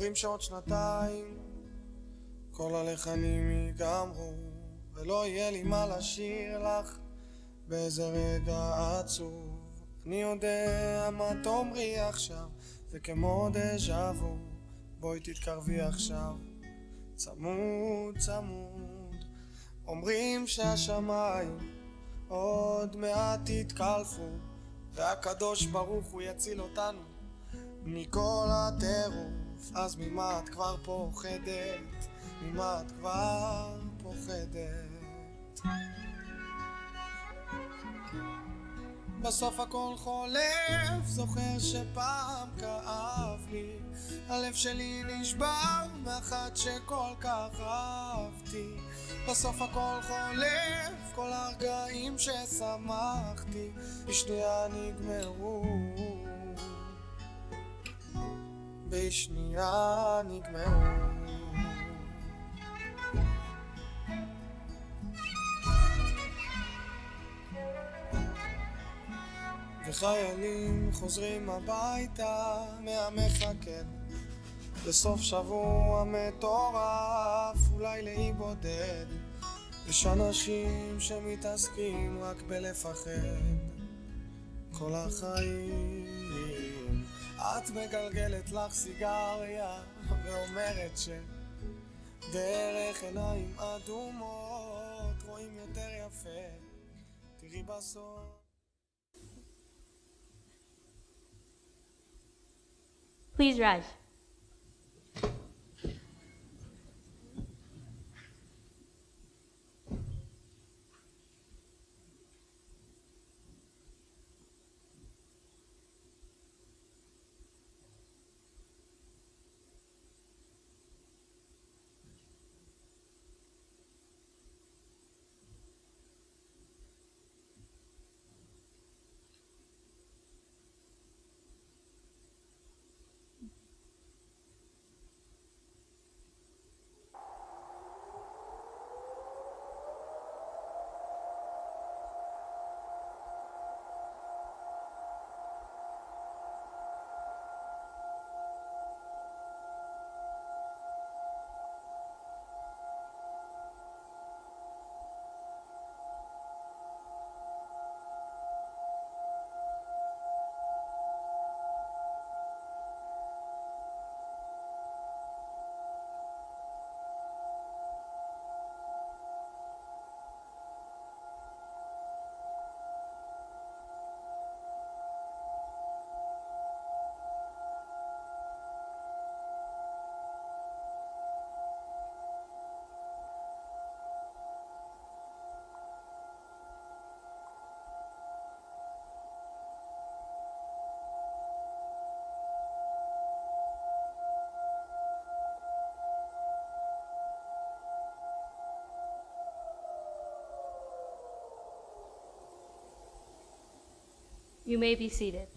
אומרים שעוד שנתיים כל הלחנים ייגמרו, ולא יהיה לי מה לשיר לך באיזה רגע עצוב. אני יודע מה תאמרי עכשיו, זה כמו דז'ה וו. בואי תתקרבי עכשיו, צמוד צמוד. אומרים שהשמיים עוד מעט יתקלפו, והקדוש ברוך הוא יציל אותנו מכל הטירוף. אז ממה את כבר פוחדת? ממה את כבר פוחדת? בסוף הכל חולף, זוכר שפעם כאב לי, הלב שלי נשבר מאחת שכל כך אהבתי. בסוף הכל חולף, כל הרגעים ששמחתי בשנייה נגמרו, בשנייה נגמרו. וחיילים חוזרים הביתה מהמפקד בסוף שבוע מטורף, אולי לאי בודד. יש אנשים שמתעסקים רק בלפחד כל החיים. את מגלגלת לך סיגריה ואומרת שדרך עיניים אדומות רואים יותר יפה, תראי בסוף. Please rise. You may be seated.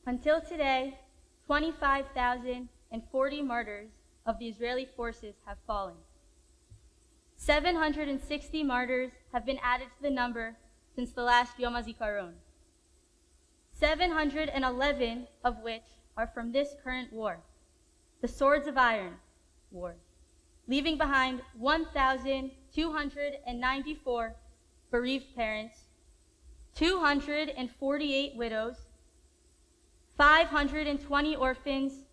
Until today, 25,040 martyrs of the Israeli forces have fallen. 760 martyrs have been added to the number since the last Yom Hazikaron. 711 of which are from this current war, the Swords of Iron War, leaving behind 1,294 bereaved parents, 248 widows, 520 orphans,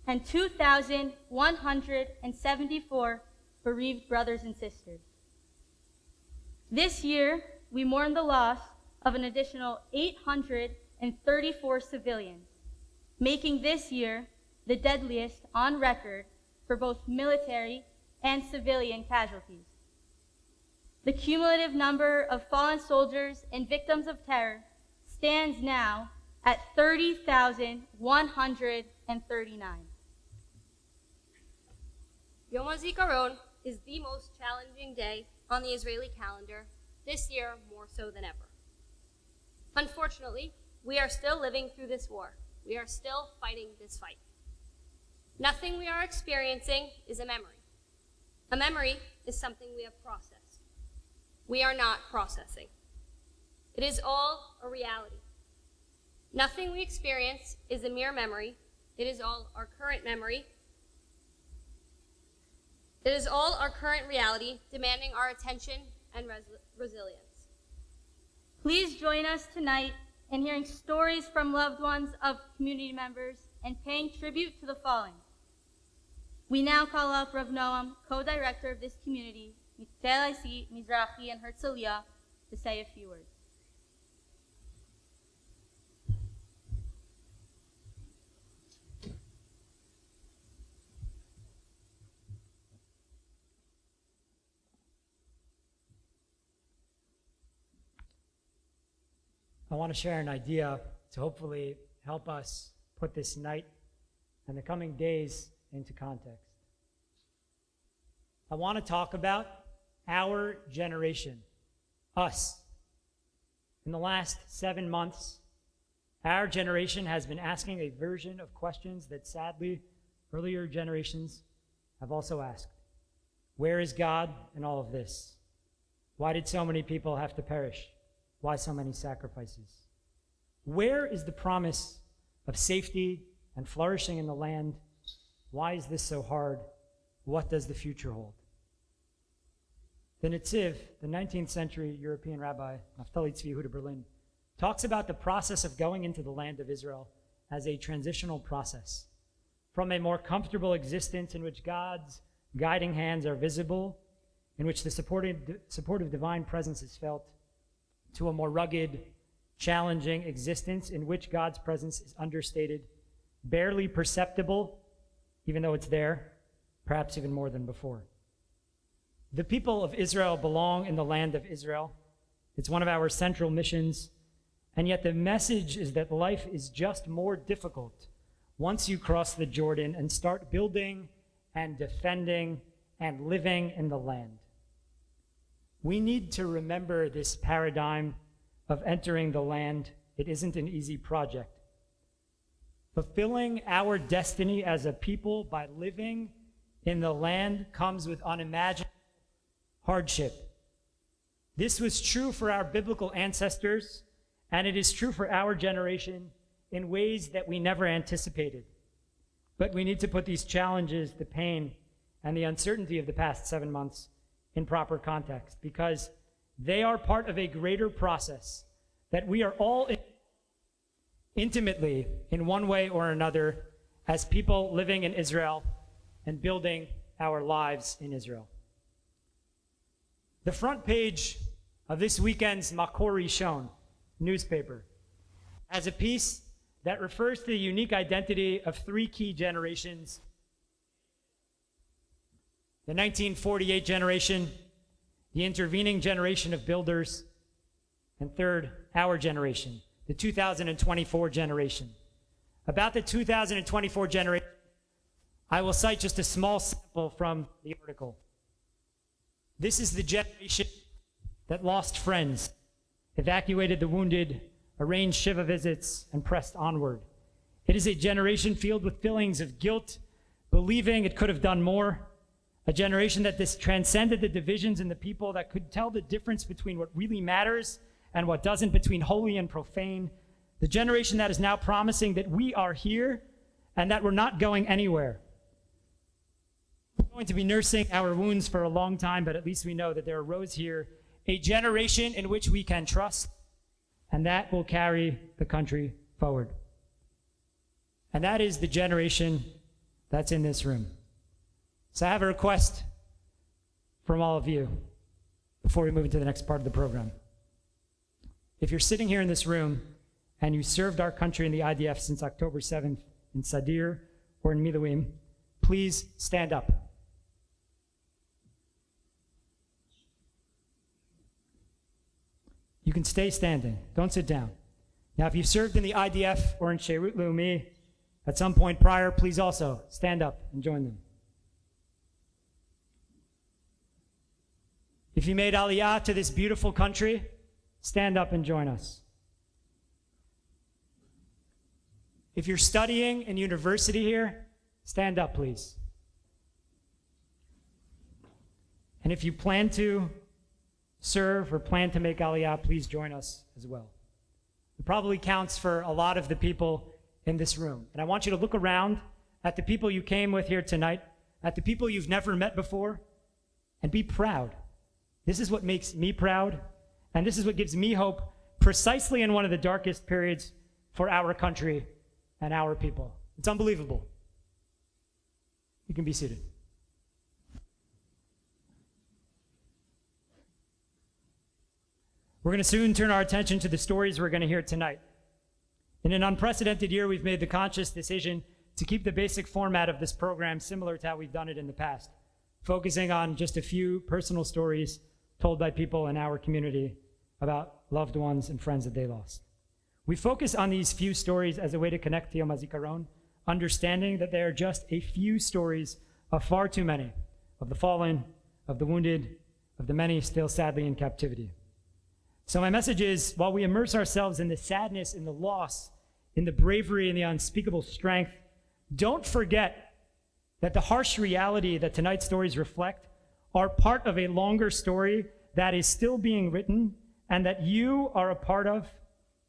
and 2,174 bereaved brothers and sisters. This year, we mourn the loss of an additional 834 civilians, making this year the deadliest on record for both military and civilian casualties. The cumulative number of fallen soldiers and victims of terror stands now at 30,139. Yom HaZikaron is the most challenging day on the Israeli calendar, this year more so than ever. Unfortunately, we are still living through this war. We are still fighting this fight. Nothing we are experiencing is a memory. A memory is something we have processed. We are not processing. It is all a reality. Nothing we experience is a mere memory. It is all our current memory. It is all our current reality, demanding our attention and resilience. Please join us tonight in hearing stories from loved ones of community members and paying tribute to the fallen. We now call up Rav Noam, co-director of this community, JLIC Mizrachi Herzliya, to say a few words. I want to share an idea to hopefully help us put this night and the coming days into context. I want to talk about our generation, us. In the last 7 months, our generation has been asking a version of questions that sadly earlier generations have also asked. Where is God in all of this? Why did so many people have to perish? Why so many sacrifices? Where is the promise of safety and flourishing in the land? Why is this so hard? What does the future hold? The Netziv, the 19th century European rabbi, Naftali Tzvi Yehuda Berlin, talks about the process of going into the land of Israel as a transitional process from a more comfortable existence in which God's guiding hands are visible, in which the supportive divine presence is felt, to a more rugged, challenging existence in which God's presence is understated, barely perceptible, even though it's there, perhaps even more than before. The people of Israel belong in the land of Israel. It's one of our central missions, and yet the message is that life is just more difficult once you cross the Jordan and start building and defending and living in the land. We need to remember this paradigm of entering the land. It isn't an easy project. Fulfilling our destiny as a people by living in the land comes with unimaginable hardship. This was true for our biblical ancestors, and it is true for our generation in ways that we never anticipated. But we need to put these challenges, the pain, and the uncertainty of the past 7 months in proper context, because they are part of a greater process that we are all intimately, in one way or another, as people living in Israel and building our lives in Israel. The front page of this weekend's Makor Rishon newspaper has a piece that refers to the unique identity of 3 key generations: the 1948 generation, the intervening generation of builders, and third, our generation, the 2024 generation. About the 2024 generation, I will cite just a small sample from the article. This is the generation that lost friends, evacuated the wounded, arranged Shiva visits, and pressed onward. It is a generation filled with feelings of guilt, believing it could have done more. A generation that transcended the divisions in the people, that could tell the difference between what really matters and what doesn't, between holy and profane. The generation that is now promising that we are here and that we're not going anywhere. We're going to be nursing our wounds for a long time, but at least we know that there arose here a generation in which we can trust, and that will carry the country forward. And that is the generation that's in this room. So I have a request from all of you before we move into the next part of the program. If you're sitting here in this room and you served our country in the IDF since October 7th in Sadir or in Miluim, please stand up. You can stay standing. Don't sit down. Now, if you've served in the IDF or in Sherut Leumi at some point prior, please also stand up and join them. If you made Aliyah to this beautiful country, stand up and join us. If you're studying in university here, stand up, please. And if you plan to serve or plan to make Aliyah, please join us as well. It probably counts for a lot of the people in this room. And I want you to look around at the people you came with here tonight, at the people you've never met before, and be proud. This is what makes me proud, and this is what gives me hope precisely in one of the darkest periods for our country and our people. It's unbelievable. You can be seated. We're going to soon turn our attention to the stories we're going to hear tonight. In an unprecedented year, we've made the conscious decision to keep the basic format of this program similar to how we've done it in the past, focusing on just a few personal stories told by people in our community about loved ones and friends that they lost. We focus on these few stories as a way to connect to Yom Hazikaron, understanding that they are just a few stories of far too many, of the fallen, of the wounded, of the many still sadly in captivity. So my message is, while we immerse ourselves in the sadness, in the loss, in the bravery, and the unspeakable strength, don't forget that the harsh reality that tonight's stories reflect are part of a longer story that is still being written, and that you are a part of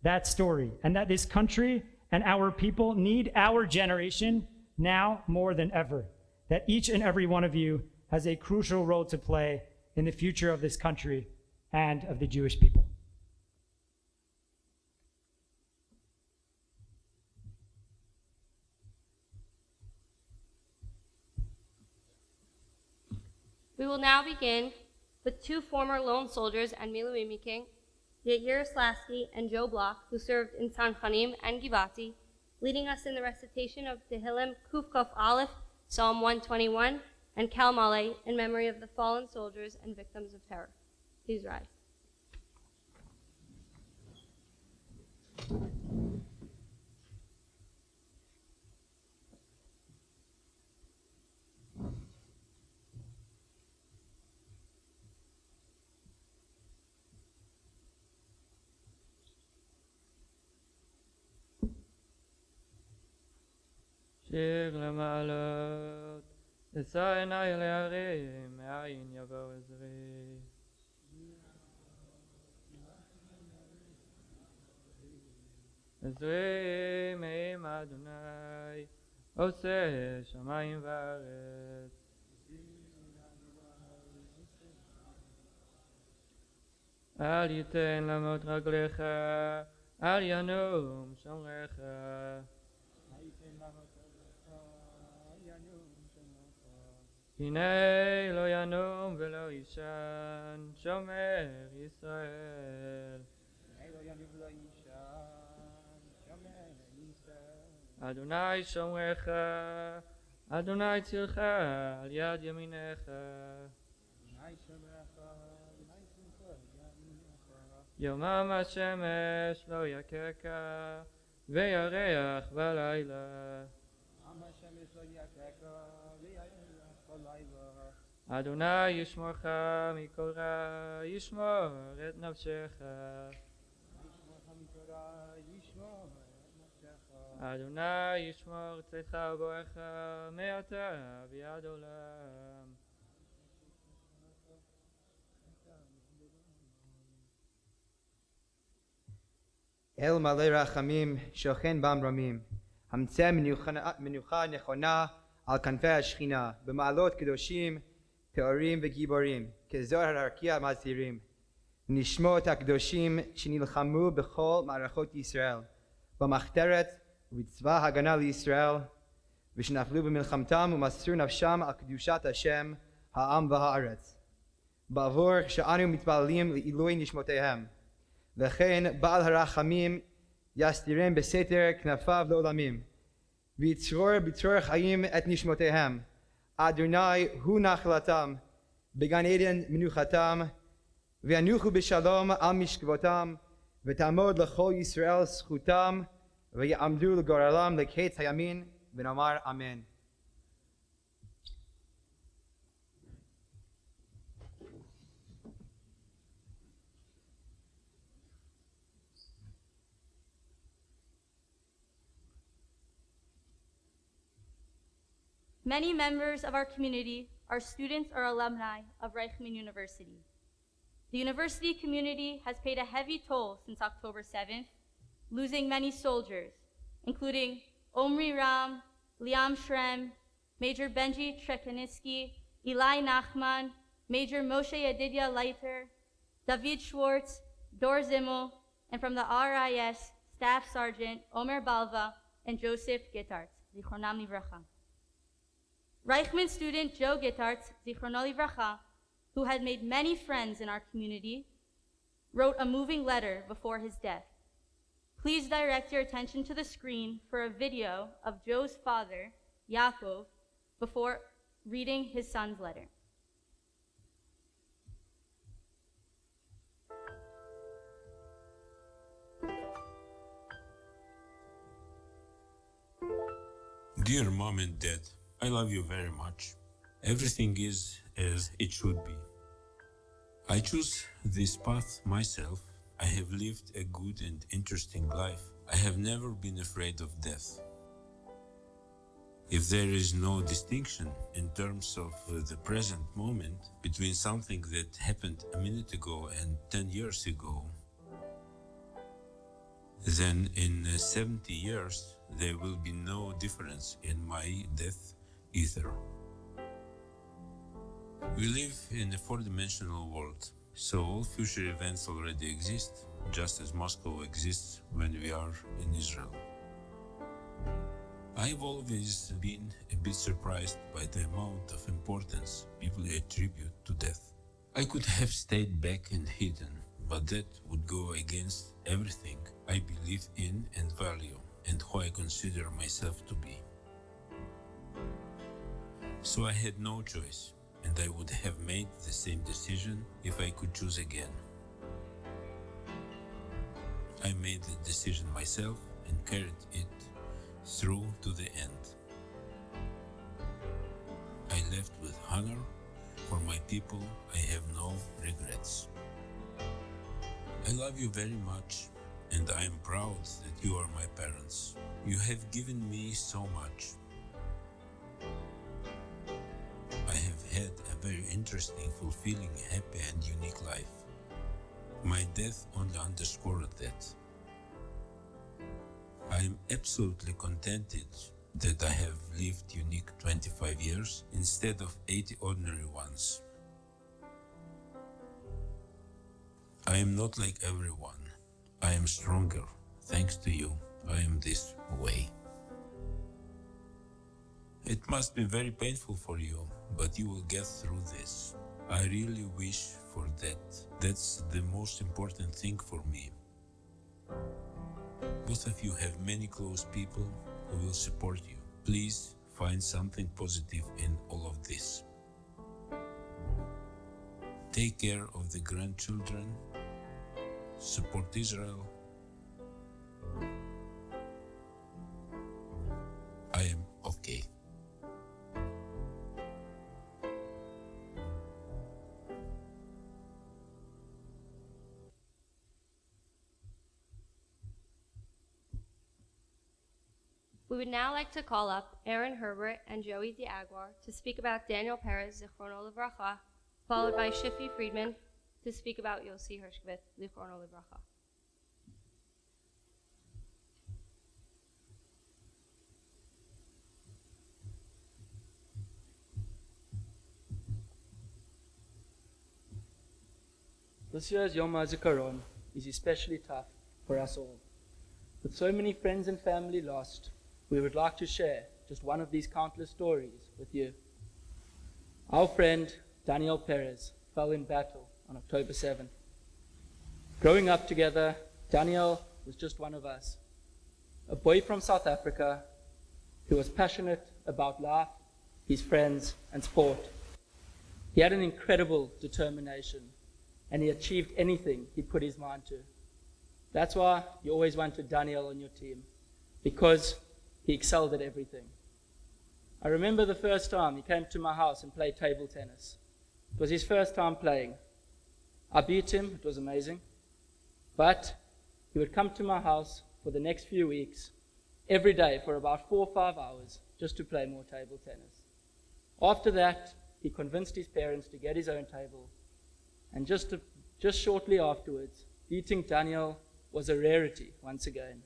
that story, and that this country and our people need our generation now more than ever, that each and every one of you has a crucial role to play in the future of this country and of the Jewish people. We will now begin with two former lone soldiers and miluimnikim, Yair Slasky and Joe Block, who served in Sanchanim and Givati, leading us in the recitation of Tehillim Kuf Kof Aleph, Psalm 121, and Kal Maleh in memory of the fallen soldiers and victims of terror. Please rise. שיר למעלות, אשא עיני אל ההרים, מאין יבוא עזרי. עזרי מעם אדוני, עושה שמיים וארץ. אל ייתן למות רגליך, אל ינום שומרך. הנה לא ינום ולא יישן, שומר ישראל. אדוני שומרך, אדוני צילך על יד ימינך. יומם השמש לא יככה, וירח בלילה. אדוני ישמורך מכל רע, ישמור את נפשך. Adonai yishmor tzedcha u'borecha me'ata v'ad olam. El maleh rachamim shochen bam ramim hamtzeh menucha nechona al kanfei hashchina b'ma'alot kedoshim teorim v'giborim kezor hararkia mazirim nishmot hakdoshim shenilchamu b'chol ma'arachot Yisrael b'machteret u'b'tzvah hagana liYisrael v'shenaflu b'milchamtam u'masru nafsham al kedushat Hashem ha'am v'ha'aretz ba'avor she'anu mitpalalim li'ilui nishmotehem וכן בעל הרחמים יסתירם בסתר כנפיו לעולמים ויצרור בצרור חיים את נשמותיהם אדוני הוא נחלתם בגן עדן מנוחתם וינוחו בשלום על משכבותם ותעמוד לכל ישראל זכותם ויעמדו לגורלם לקץ הימין ונאמר אמן. Many members of our community are students or alumni of Reichman University. The university community has paid a heavy toll since October 7th, losing many soldiers, including Omri Ram, Liam Shrem, Major Benji Trekaninsky, Eli Nachman, Major Moshe Yedidia Leiter, David Schwartz, Dor Zimmel, and from the RIS, Staff Sergeant Omer Balva and Joseph Gittart, Zichronam Livracha. Reichman student Joe Gittart, Zichrono Livracha, who had made many friends in our community, wrote a moving letter before his death. Please direct your attention to the screen for a video of Joe's father, Yaakov, before reading his son's letter. Dear Mom and Dad, I love you very much. Everything is as it should be. I choose this path myself. I have lived a good and interesting life. I have never been afraid of death. If there is no distinction in terms of the present moment between something that happened a minute ago and 10 years ago, then in 70 years there will be no difference in my death either. We live in a four-dimensional world, so all future events already exist, just as Moscow exists when we are in Israel. I've always been a bit surprised by the amount of importance people attribute to death. I could have stayed back and hidden, but that would go against everything I believe in and value, and who I consider myself to be. So I had no choice, and I would have made the same decision if I could choose again. I made the decision myself and carried it through to the end. I left with honor. For my people, I have no regrets. I love you very much, and I am proud that you are my parents. You have given me so much. I have had a very interesting, fulfilling, happy and unique life. My death only underscored that. I am absolutely contented that I have lived unique 25 years instead of 80 ordinary ones. I am not like everyone. I am stronger. Thanks to you, I am this way. It must be very painful for you, but you will get through this. I really wish for that. That's the most important thing for me. Both of you have many close people who will support you. Please find something positive in all of this. Take care of the grandchildren. Support Israel. I am okay. We would now like to call up Aaron Herbert and Joey the Aguiar to speak about Daniel Perez, Zichrono Livracha, followed by Shiffy Friedman to speak about Yossi Hershkovitz, Zichrono Livracha. This year's Yom Hazikaron is especially tough for us all. With so many friends and family lost, we would like to share just one of these countless stories with you. Our friend Daniel Perez fell in battle on October 7th. Growing up together, Daniel was just one of us, a boy from South Africa who was passionate about life, his friends, and sport. He had an incredible determination, and he achieved anything he put his mind to. That's why you always wanted Daniel on your team, because he excelled at everything. I remember the first time he came to my house and played table tennis. It was his first time playing. I beat him, it was amazing. But he would come to my house for the next few weeks, every day for about 4 or 5 hours, just to play more table tennis. After that, he convinced his parents to get his own table. And just shortly afterwards, beating Daniel was a rarity once again.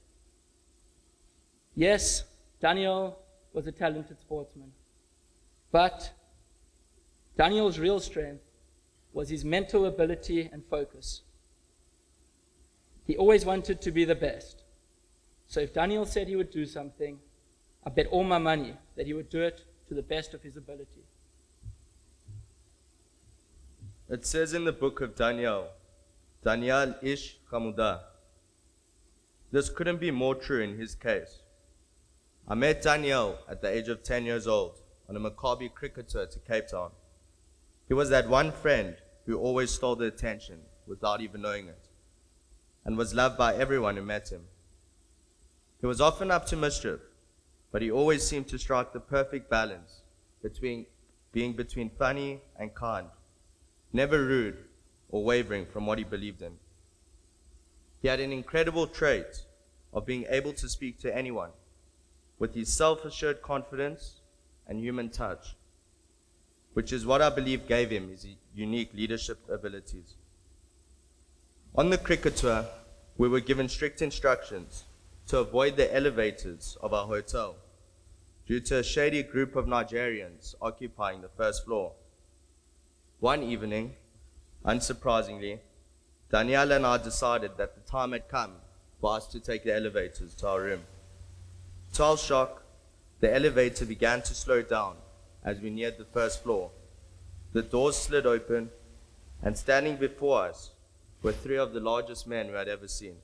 Yes, Daniel was a talented sportsman, but Daniel's real strength was his mental ability and focus. He always wanted to be the best. So if Daniel said he would do something, I bet all my money that he would do it to the best of his ability. It says in the book of Daniel ish chamuda. This couldn't be more true in his case. I met Daniel at the age of 10 years old on a Maccabi cricket tour to Cape Town. He was that one friend who always stole the attention without even knowing it, and was loved by everyone who met him. He was often up to mischief, but he always seemed to strike the perfect balance between being funny and kind, never rude or wavering from what he believed in. He had an incredible trait of being able to speak to anyone with his self-assured confidence and human touch, which is what I believe gave him his unique leadership abilities. On the cricket tour, we were given strict instructions to avoid the elevators of our hotel due to a shady group of Nigerians occupying the first floor. One evening, unsurprisingly, Daniel and I decided that the time had come for us to take the elevators to our room. To our shock, the elevator began to slow down as we neared the first floor. The doors slid open, and standing before us were 3 of the largest men we had ever seen.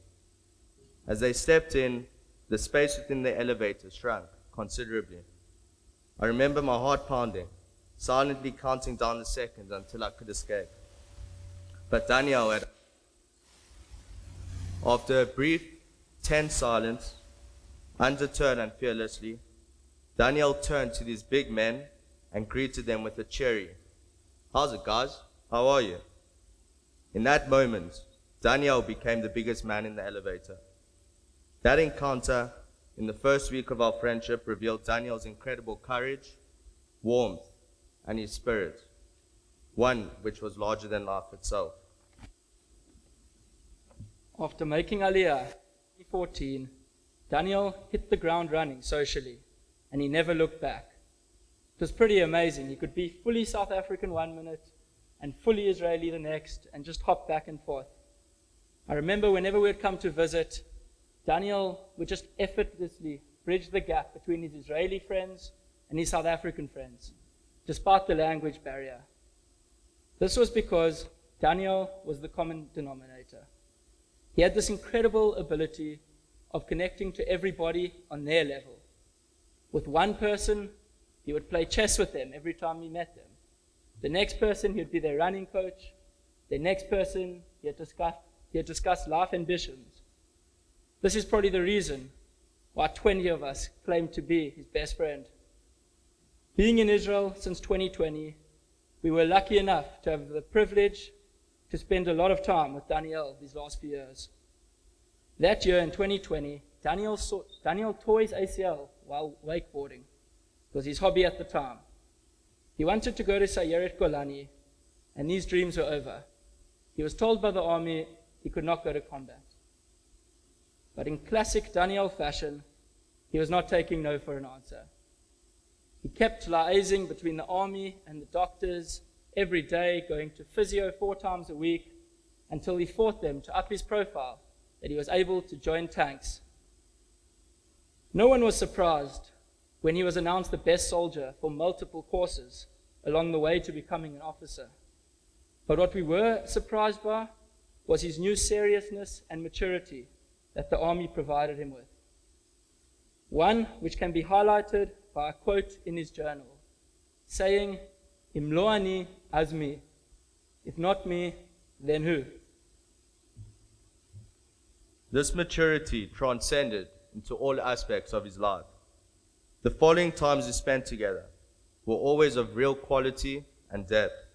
As they stepped in, the space within the elevator shrunk considerably. I remember my heart pounding, silently counting down the seconds until I could escape. But Daniel had. After a brief, tense silence, undeterred and fearlessly, Daniel turned to these big men and greeted them with a cheery, "How's it, guys? How are you?" In that moment, Daniel became the biggest man in the elevator. That encounter, in the first week of our friendship, revealed Daniel's incredible courage, warmth, and his spirit, one which was larger than life itself. After making Aliyah in 2014, Daniel hit the ground running socially, and he never looked back. It was pretty amazing. He could be fully South African 1 minute and fully Israeli the next, and just hop back and forth. I remember whenever we would come to visit, Daniel would just effortlessly bridge the gap between his Israeli friends and his South African friends, despite the language barrier. This was because Daniel was the common denominator. He had this incredible ability of connecting to everybody on their level. With one person, he would play chess with them every time he met them. The next person, he would be their running coach. The next person, he had discussed life ambitions. This is probably the reason why 20 of us claim to be his best friend. Being in Israel since 2020, we were lucky enough to have the privilege to spend a lot of time with Daniel these last few years. That year in 2020, Daniel tore his ACL while wakeboarding. It was his hobby at the time. He wanted to go to Sayeret Golani, and these dreams were over. He was told by the army he could not go to combat. But in classic Daniel fashion, he was not taking no for an answer. He kept liaising between the army and the doctors every day, going to physio 4 times a week, until he fought them to up his profile that he was able to join tanks. No one was surprised when he was announced the best soldier for multiple courses along the way to becoming an officer. But what we were surprised by was his new seriousness and maturity that the army provided him with. One which can be highlighted by a quote in his journal, saying, "Im lo ani, az mi." If not me, then who? This maturity transcended into all aspects of his life. The following times we spent together were always of real quality and depth.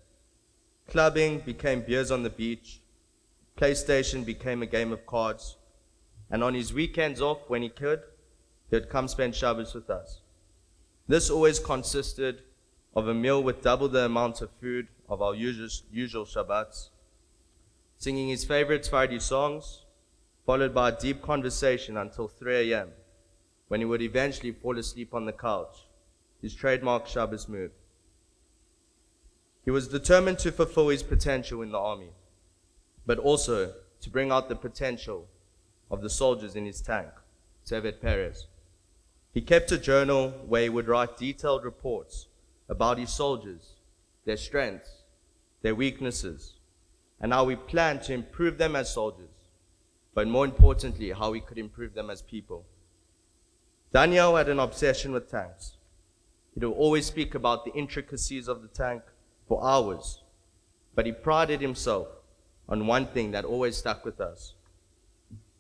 Clubbing became beers on the beach, PlayStation became a game of cards, and on his weekends off, when he could, he would come spend Shabbos with us. This always consisted of a meal with double the amount of food of our usual Shabbats, singing his favorite Sephardi songs, followed by a deep conversation until 3 a.m., when he would eventually fall asleep on the couch, his trademark Shabbos move. He was determined to fulfill his potential in the army, but also to bring out the potential of the soldiers in his tank, Tevet Perez. He kept a journal where he would write detailed reports about his soldiers, their strengths, their weaknesses, and how we planned to improve them as soldiers, but more importantly, how we could improve them as people. Daniel had an obsession with tanks. He would always speak about the intricacies of the tank for hours, but he prided himself on one thing that always stuck with us.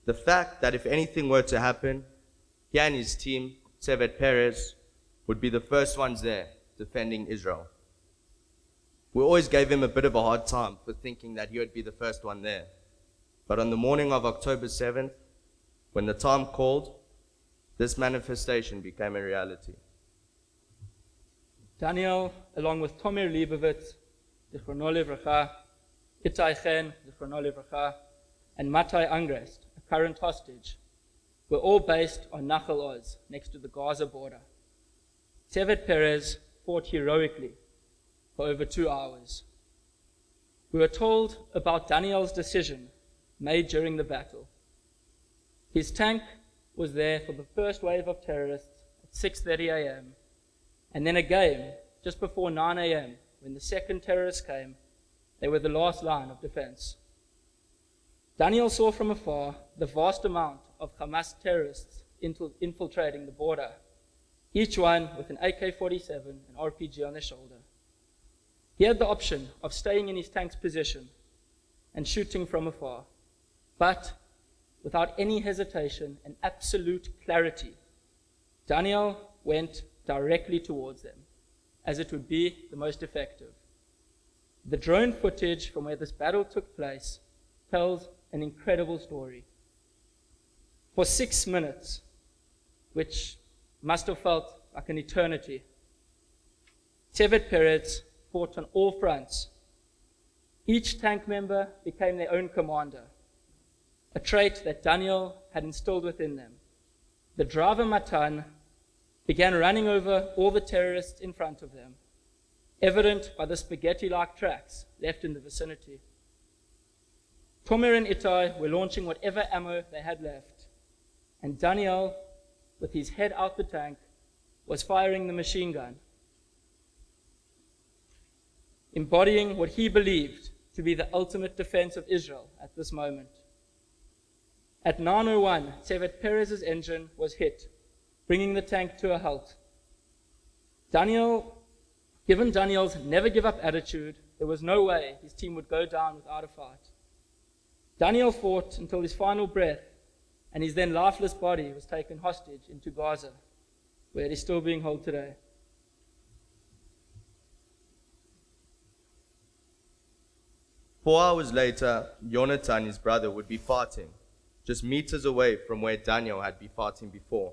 The fact that if anything were to happen, he and his team, Tevet Perez, would be the first ones there defending Israel. We always gave him a bit of a hard time for thinking that he would be the first one there. But on the morning of October 7th, when the time called, this manifestation became a reality. Daniel, along with Tamar Leiblich, Zichrono Livracha, Itai Chen, Zichrono Livracha, and Matai Angrest, a current hostage, were all based on Nachal Oz, next to the Gaza border. Tevet Perez fought heroically for over 2 hours. We were told about Daniel's decision made during the battle. His tank was there for the first wave of terrorists at 6:30 a.m., and then again, just before 9 a.m., when the second terrorists came, they were the last line of defense. Daniel saw from afar the vast amount of Hamas terrorists infiltrating the border, each one with an AK-47 and RPG on their shoulder. He had the option of staying in his tank's position and shooting from afar, but without any hesitation and absolute clarity, Daniel went directly towards them, as it would be the most effective. The drone footage from where this battle took place tells an incredible story. For 6 minutes, which must have felt like an eternity, Tevet Perez fought on all fronts. Each tank member became their own commander, a trait that Daniel had instilled within them. The driver Matan began running over all the terrorists in front of them, evident by the spaghetti-like tracks left in the vicinity. Tamar and Itai were launching whatever ammo they had left, and Daniel, with his head out the tank, was firing the machine gun, embodying what he believed to be the ultimate defense of Israel at this moment. At 9:01, Tevet Perez's engine was hit, bringing the tank to a halt. Given Daniel's never-give-up attitude, there was no way his team would go down without a fight. Daniel fought until his final breath, and his then lifeless body was taken hostage into Gaza, where it is still being held today. Four hours later, Yonatan, his brother, would be fighting just meters away from where Daniel had been fighting before.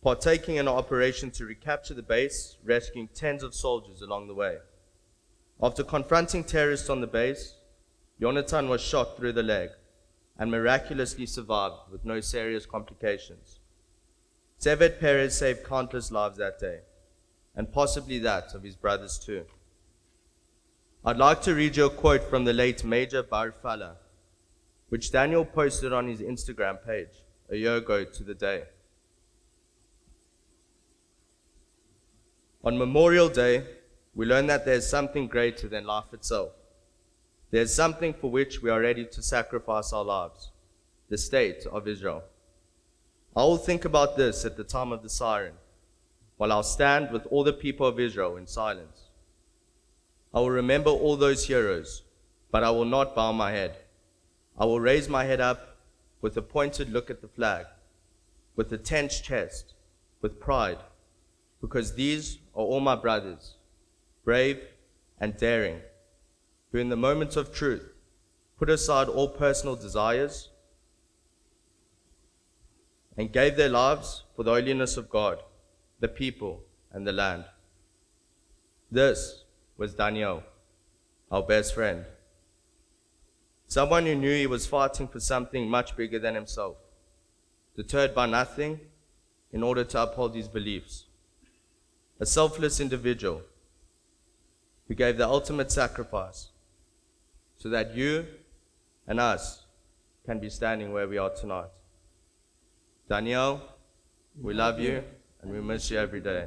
partaking in an operation to recapture the base, rescuing tens of soldiers along the way. After confronting terrorists on the base, Yonatan was shot through the leg and miraculously survived with no serious complications. Tevet Perez saved countless lives that day, and possibly that of his brothers too. I'd like to read you a quote from the late Major Bar Fala, which Daniel posted on his Instagram page a year ago to the day. On Memorial Day, we learn that there is something greater than life itself. There is something for which we are ready to sacrifice our lives, the state of Israel. I will think about this at the time of the Siren, while I'll stand with all the people of Israel in silence. I will remember all those heroes, but I will not bow my head. I will raise my head up with a pointed look at the flag, with a tense chest, with pride, because these are all my brothers, brave and daring, who in the moment of truth put aside all personal desires and gave their lives for the holiness of God, the people, and the land. This was Daniel, our best friend. Someone who knew he was fighting for something much bigger than himself, deterred by nothing in order to uphold his beliefs. A selfless individual who gave the ultimate sacrifice so that you and us can be standing where we are tonight. Daniel, we love you and we miss you every day.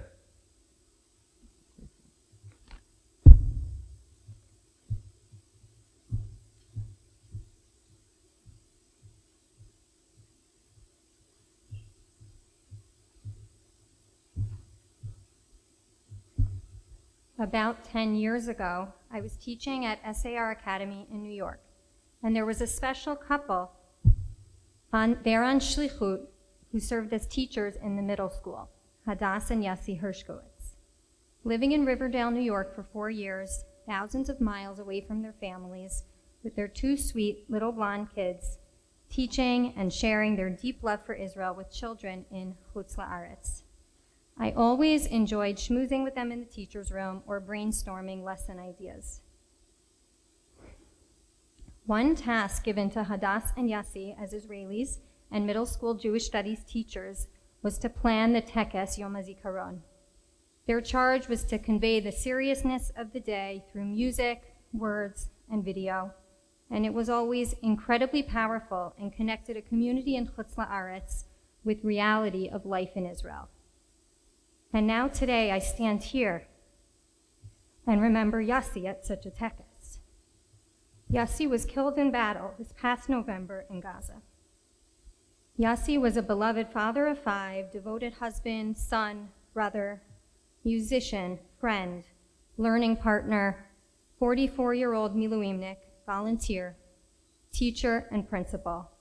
About 10 years ago, I was teaching at SAR Academy in New York, and there was a special couple there on Shlichut who served as teachers in the middle school, Hadass and Yossi Hershkovitz. Living in Riverdale, New York for 4 years, thousands of miles away from their families, with their 2 sweet little blonde kids, teaching and sharing their deep love for Israel with children in Chutz La'aretz. I always enjoyed schmoozing with them in the teacher's room or brainstorming lesson ideas. One task given to Hadass and Yossi as Israelis and middle school Jewish studies teachers was to plan the Tekes Yom Hazikaron. Their charge was to convey the seriousness of the day through music, words, and video, and it was always incredibly powerful and connected a community in Chutz La'aretz with reality of life in Israel. And now today I stand here and remember Yossi at such a tekes. Yossi was killed in battle this past November in Gaza. Yossi was a beloved father of 5, devoted husband, son, brother, musician, friend, learning partner, 44-year-old miluimnik, volunteer, teacher, and principal.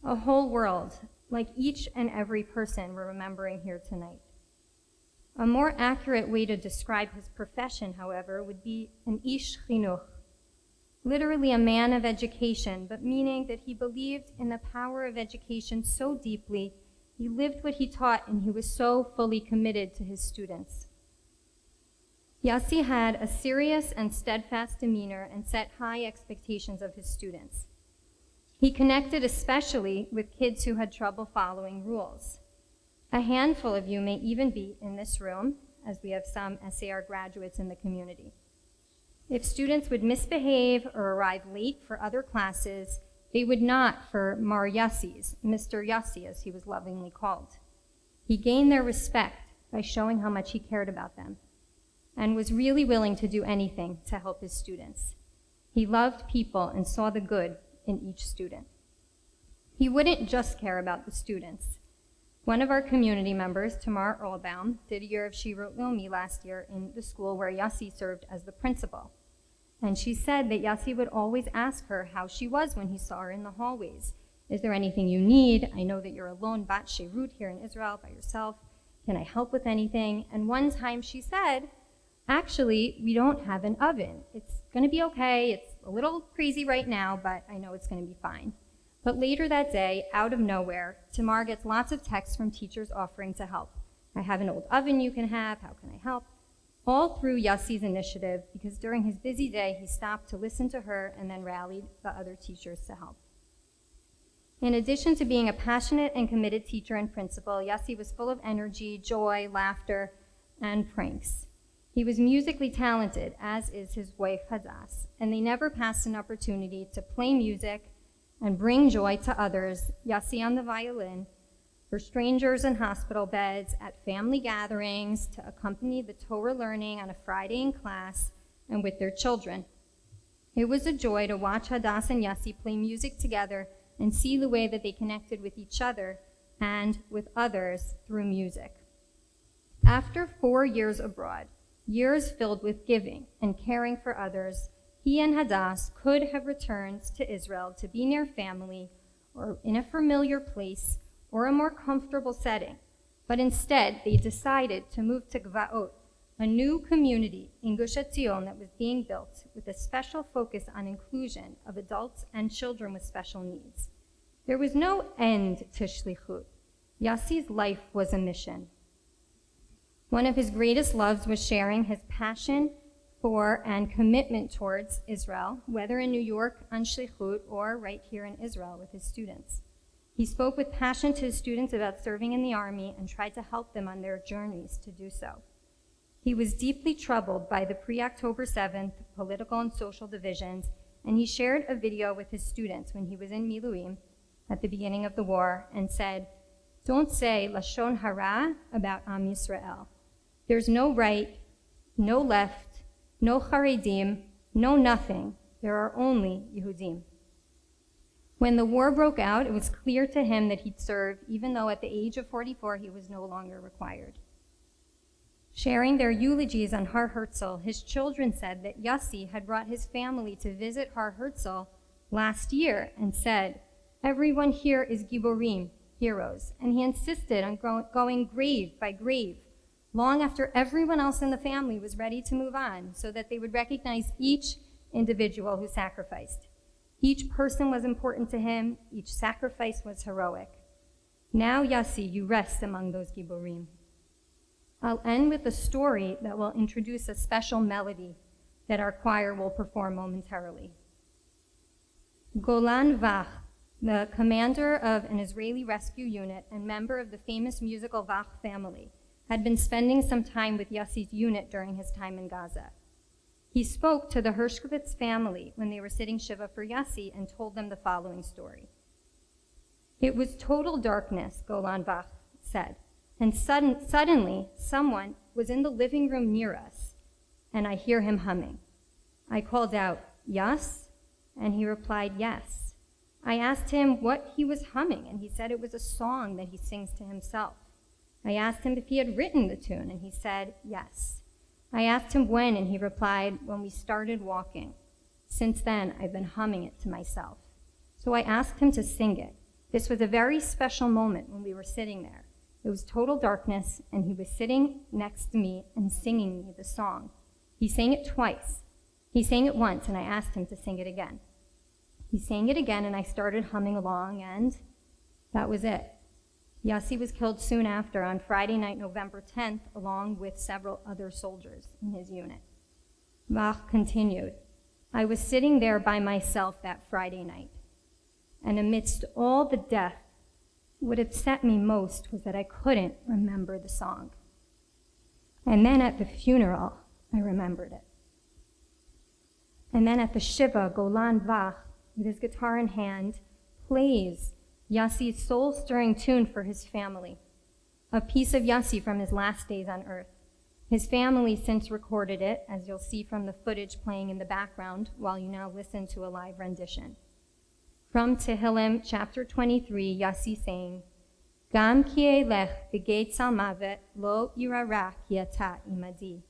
A whole world, like each and every person we're remembering here tonight. A more accurate way to describe his profession, however, would be an ish chinuch, literally a man of education, but meaning that he believed in the power of education so deeply, he lived what he taught, and he was so fully committed to his students. Yossi had a serious and steadfast demeanor and set high expectations of his students. He connected especially with kids who had trouble following rules. A handful of you may even be in this room, as we have some SAR graduates in the community. If students would misbehave or arrive late for other classes, they would not for Mar Yossi's, Mr. Yossi as he was lovingly called. He gained their respect by showing how much he cared about them and was really willing to do anything to help his students. He loved people and saw the good in each student. He wouldn't just care about the students. One of our community members, Tamar, did a year of Shirut Leumi last year in the school where Yossi served as the principal. And she said that Yossi would always ask her how she was when he saw her in the hallways. Is there anything you need? I know that you're alone, bat Shirut, here in Israel by yourself. Can I help with anything? And one time she said, actually, we don't have an oven. It's going to be okay. It's a little crazy right now, but I know it's going to be fine. But later that day, out of nowhere, Tamar gets lots of texts from teachers offering to help. I have an old oven you can have. How can I help? All through Yossi's initiative, because during his busy day, he stopped to listen to her and then rallied the other teachers to help. In addition to being a passionate and committed teacher and principal, Yossi was full of energy, joy, laughter, and pranks. He was musically talented, as is his wife Hadass, and they never passed an opportunity to play music and bring joy to others, Yossi on the violin, for strangers in hospital beds, at family gatherings, to accompany the Torah learning on a Friday in class, and with their children. It was a joy to watch Hadass and Yossi play music together and see the way that they connected with each other and with others through music. After 4 years abroad, years filled with giving and caring for others, he and Hadass could have returned to Israel to be near family or in a familiar place or a more comfortable setting, but instead they decided to move to Gvaot, a new community in Gush Etzion that was being built with a special focus on inclusion of adults and children with special needs. There was no end to Shlichut. Yossi's life was a mission. One of his greatest loves was sharing his passion for and commitment towards Israel, whether in New York on Shlichut or right here in Israel with his students. He spoke with passion to his students about serving in the army and tried to help them on their journeys to do so. He was deeply troubled by the pre-October 7th political and social divisions, and he shared a video with his students when he was in miluim at the beginning of the war and said, "Don't say Lashon Hara about Am Yisrael. There's no right, no left, no Haredim, no nothing. There are only Yehudim." When the war broke out, it was clear to him that he'd served, even though at the age of 44 he was no longer required. Sharing their eulogies on Har Herzl, his children said that Yossi had brought his family to visit Har Herzl last year and said, "Everyone here is Giborim, heroes," and he insisted on going grave by grave, long after everyone else in the family was ready to move on, so that they would recognize each individual who sacrificed. Each person was important to him, each sacrifice was heroic. Now, Yossi, you rest among those Giborim. I'll end with a story that will introduce a special melody that our choir will perform momentarily. Golan Vach, the commander of an Israeli rescue unit and member of the famous musical Vach family, had been spending some time with Yossi's unit during his time in Gaza. He spoke to the Hershkovitz family when they were sitting Shiva for Yossi and told them the following story. "It was total darkness," Golan Vach said, "and suddenly someone was in the living room near us, and I hear him humming. I called out, 'Yos?' and he replied, 'Yes.' I asked him what he was humming, and he said it was a song that he sings to himself. I asked him if he had written the tune, and he said, 'Yes.' I asked him when, and he replied, 'When we started walking. Since then, I've been humming it to myself.' So I asked him to sing it. This was a very special moment when we were sitting there. It was total darkness, and he was sitting next to me and singing me the song. He sang it twice. He sang it once, and I asked him to sing it again. He sang it again, and I started humming along, and that was it. Yossi was killed soon after on Friday night, November 10th, along with several other soldiers in his unit." Vach continued, "I was sitting there by myself that Friday night, and amidst all the death, what upset me most was that I couldn't remember the song. And then at the funeral, I remembered it. And then at the Shiva, Golan Vach, with his guitar in hand, plays Yossi's soul-stirring tune for his family, a piece of Yossi from his last days on earth. His family since recorded it, as you'll see from the footage playing in the background, while you now listen to a live rendition. From Tehillim, chapter 23, Yossi saying, "Gam ki elech b'gates al mavet lo irara ki ata imadi."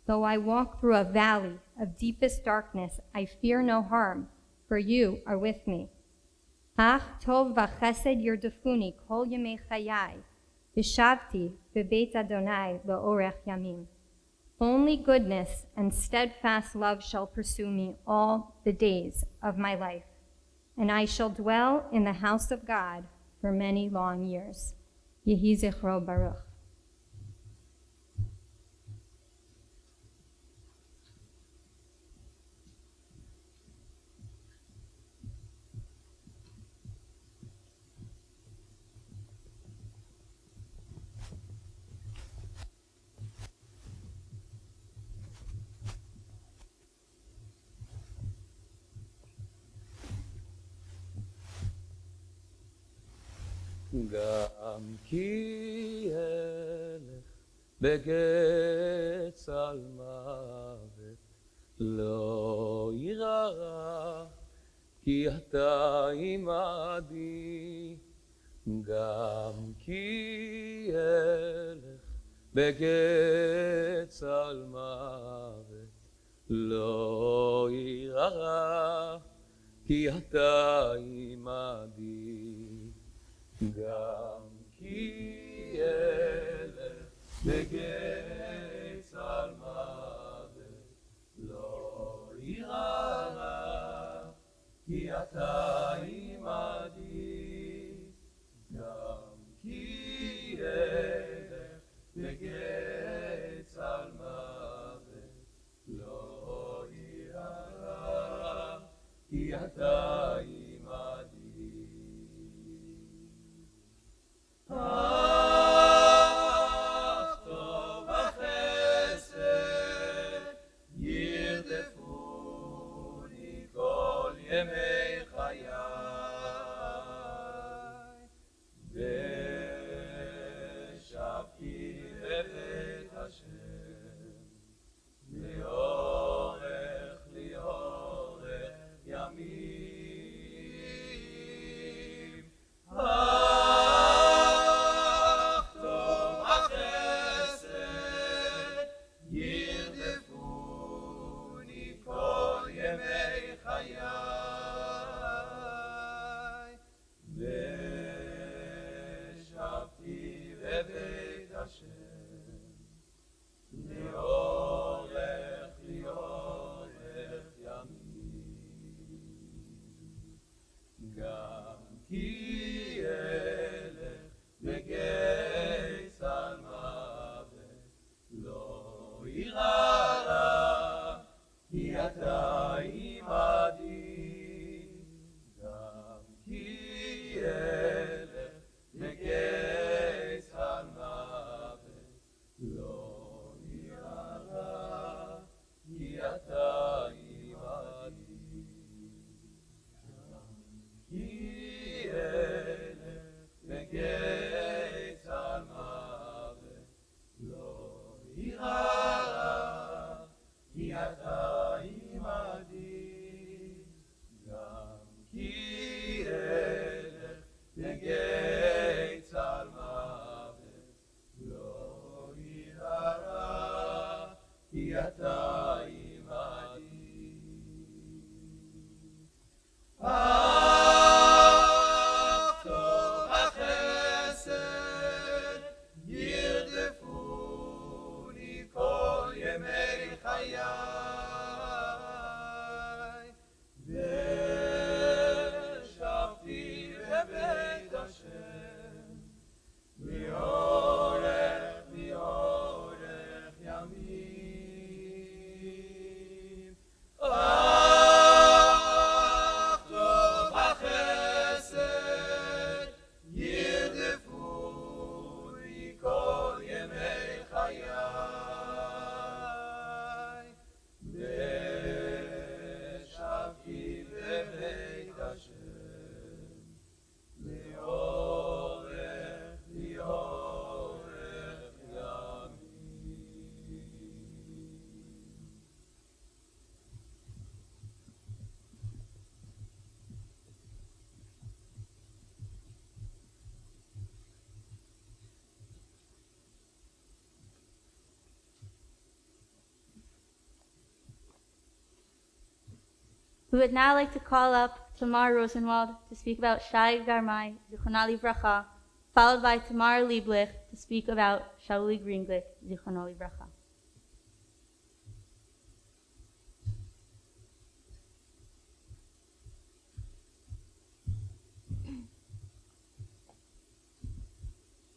Though I walk through a valley of deepest darkness, I fear no harm, for you are with me. Ach tov v'chesed yirdafuni kol yemei chayai, v'shavti b'beit Adonai la'orech yamim. Only goodness and steadfast love shall pursue me all the days of my life, and I shall dwell in the house of God for many long years. Yehi zichro baruch. גם כי אלך בגץ על מוות לא יירא כי אתה עמדי גם כי אלך בגץ על מוות לא יירא כי אתה עמדי גם כי אלך בגץ על מוות לא יירא כי אתה עמדי גם כי אלך בגץ על מוות לא יירא כי אתה עמדי אך טוב החסד ירדפוני כל ימי חיי ושבתי בבית השם לאורך ימים אך טוב החסד ירדפוני כל ימי חיי ושבתי בבית השם לאורך ימים גם כי אלך בגץ על מוות לא יירא כי אתה עמדי גם כי אלך בגץ על מוות לא יירא כי אתה עמדי כי אלך בגץ על מוות לא יירא כי אתה עמדי גם כי אלך בגץ על מוות לא יירא כי אתה עמדי אך טוב החסד ירדפוני כל ימי חיי ושבתי בבית השם לאורך ימים אך טוב החסד ירדפוני כל ימי חיי ושבתי בבית השם לאורך ימים We would now like to call up Tamar Rosenwald to speak about Shay Germay, Zichrono Livracha, followed by Tamar Leiblich to speak about Shauli Greenglick, Zichrono Livracha.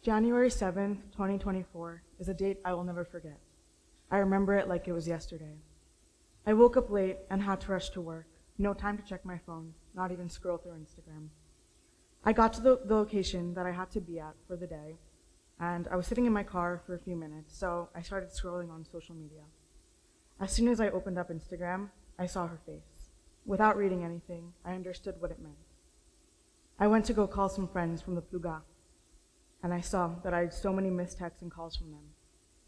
January 7th, 2024 is a date I will never forget. I remember it like it was yesterday. I woke up late and had to rush to work. No time to check my phone, not even scroll through Instagram. I got to the location that I had to be at for the day, and I was sitting in my car for a few minutes, so I started scrolling on social media. As soon as I opened up Instagram, I saw her face. Without reading anything, I understood what it meant. I went to go call some friends from the Pluga, and I saw that I had so many missed texts and calls from them.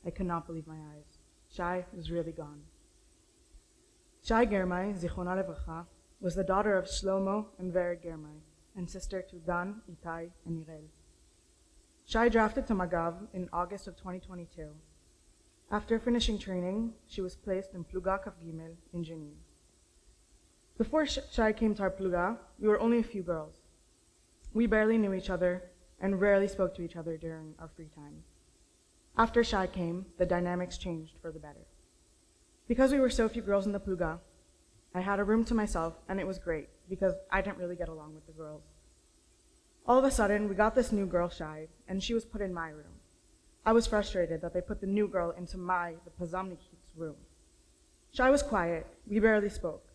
I could not believe my eyes. Shay was really gone. Shay Germay, Zichronah Levracha, was the daughter of Shlomo and Vera Germay, and sister to Dan, Itai, and Nili. Shay drafted to Magav in August of 2022. After finishing training, she was placed in Pluga Kaf Gimel in Jenin. Before Shay came to our Pluga, we were only a few girls. We barely knew each other and rarely spoke to each other during our free time. After Shay came, the dynamics changed for the better. Because we were so few girls in the Pluga, I had a room to myself, and it was great because I didn't really get along with the girls. All of a sudden, we got this new girl, Shay, and she was put in my room. I was frustrated that they put the new girl into the Pazamnik's room. Shay was quiet, we barely spoke,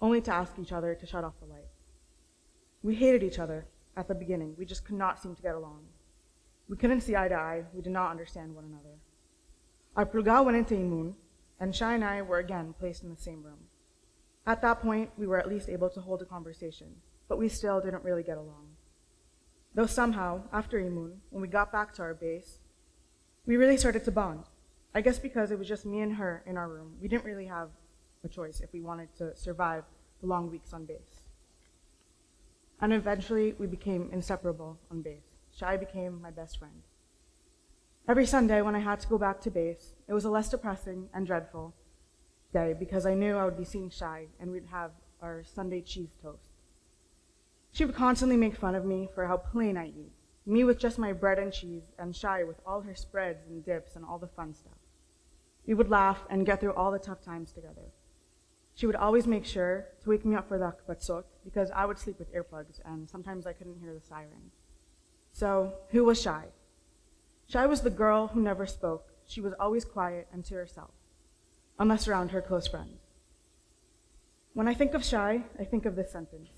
only to ask each other to shut off the light. We hated each other at the beginning, we just could not seem to get along. We couldn't see eye to eye, we did not understand one another. Our Pluga went into Imun, and Shay and I were again placed in the same room. At that point, we were at least able to hold a conversation, but we still didn't really get along. Though somehow, after Imun, when we got back to our base, we really started to bond. I guess because it was just me and her in our room, we didn't really have a choice if we wanted to survive the long weeks on base. And eventually, we became inseparable on base. Shay became my best friend. Every Sunday when I had to go back to base, it was a less depressing and dreadful day because I knew I would be seeing Shay and we'd have our Sunday cheese toast. She would constantly make fun of me for how plain I eat, me with just my bread and cheese, and Shay with all her spreads and dips and all the fun stuff. We would laugh and get through all the tough times together. She would always make sure to wake me up for the akbatzot because I would sleep with earplugs and sometimes I couldn't hear the siren. So, who was Shay? Shay was the girl who never spoke. She was always quiet and to herself, unless around her close friends. When I think of Shay, I think of this sentence.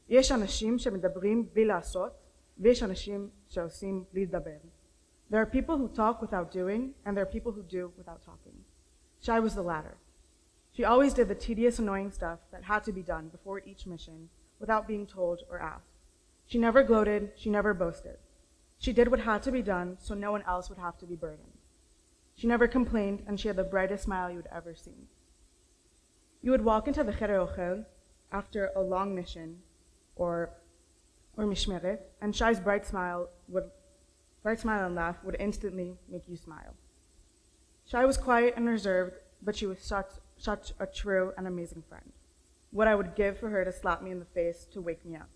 יש אנשים שמדברים בלי לעשות, ויש אנשים שעושים בלי לדבר. There are people who talk without doing, and there are people who do without talking. Shay was the latter. She always did the tedious, annoying stuff that had to be done before each mission without being told or asked. She never gloated, she never boasted. She did what had to be done so no one else would have to be burdened. She never complained, and she had the brightest smile you would ever see. You would walk into the Cheder Ochel after a long mission or mishmeret, and Shay's bright smile and laugh would instantly make you smile. Shay was quiet and reserved, but she was such a true and amazing friend. What I would give for her to slap me in the face to wake me up.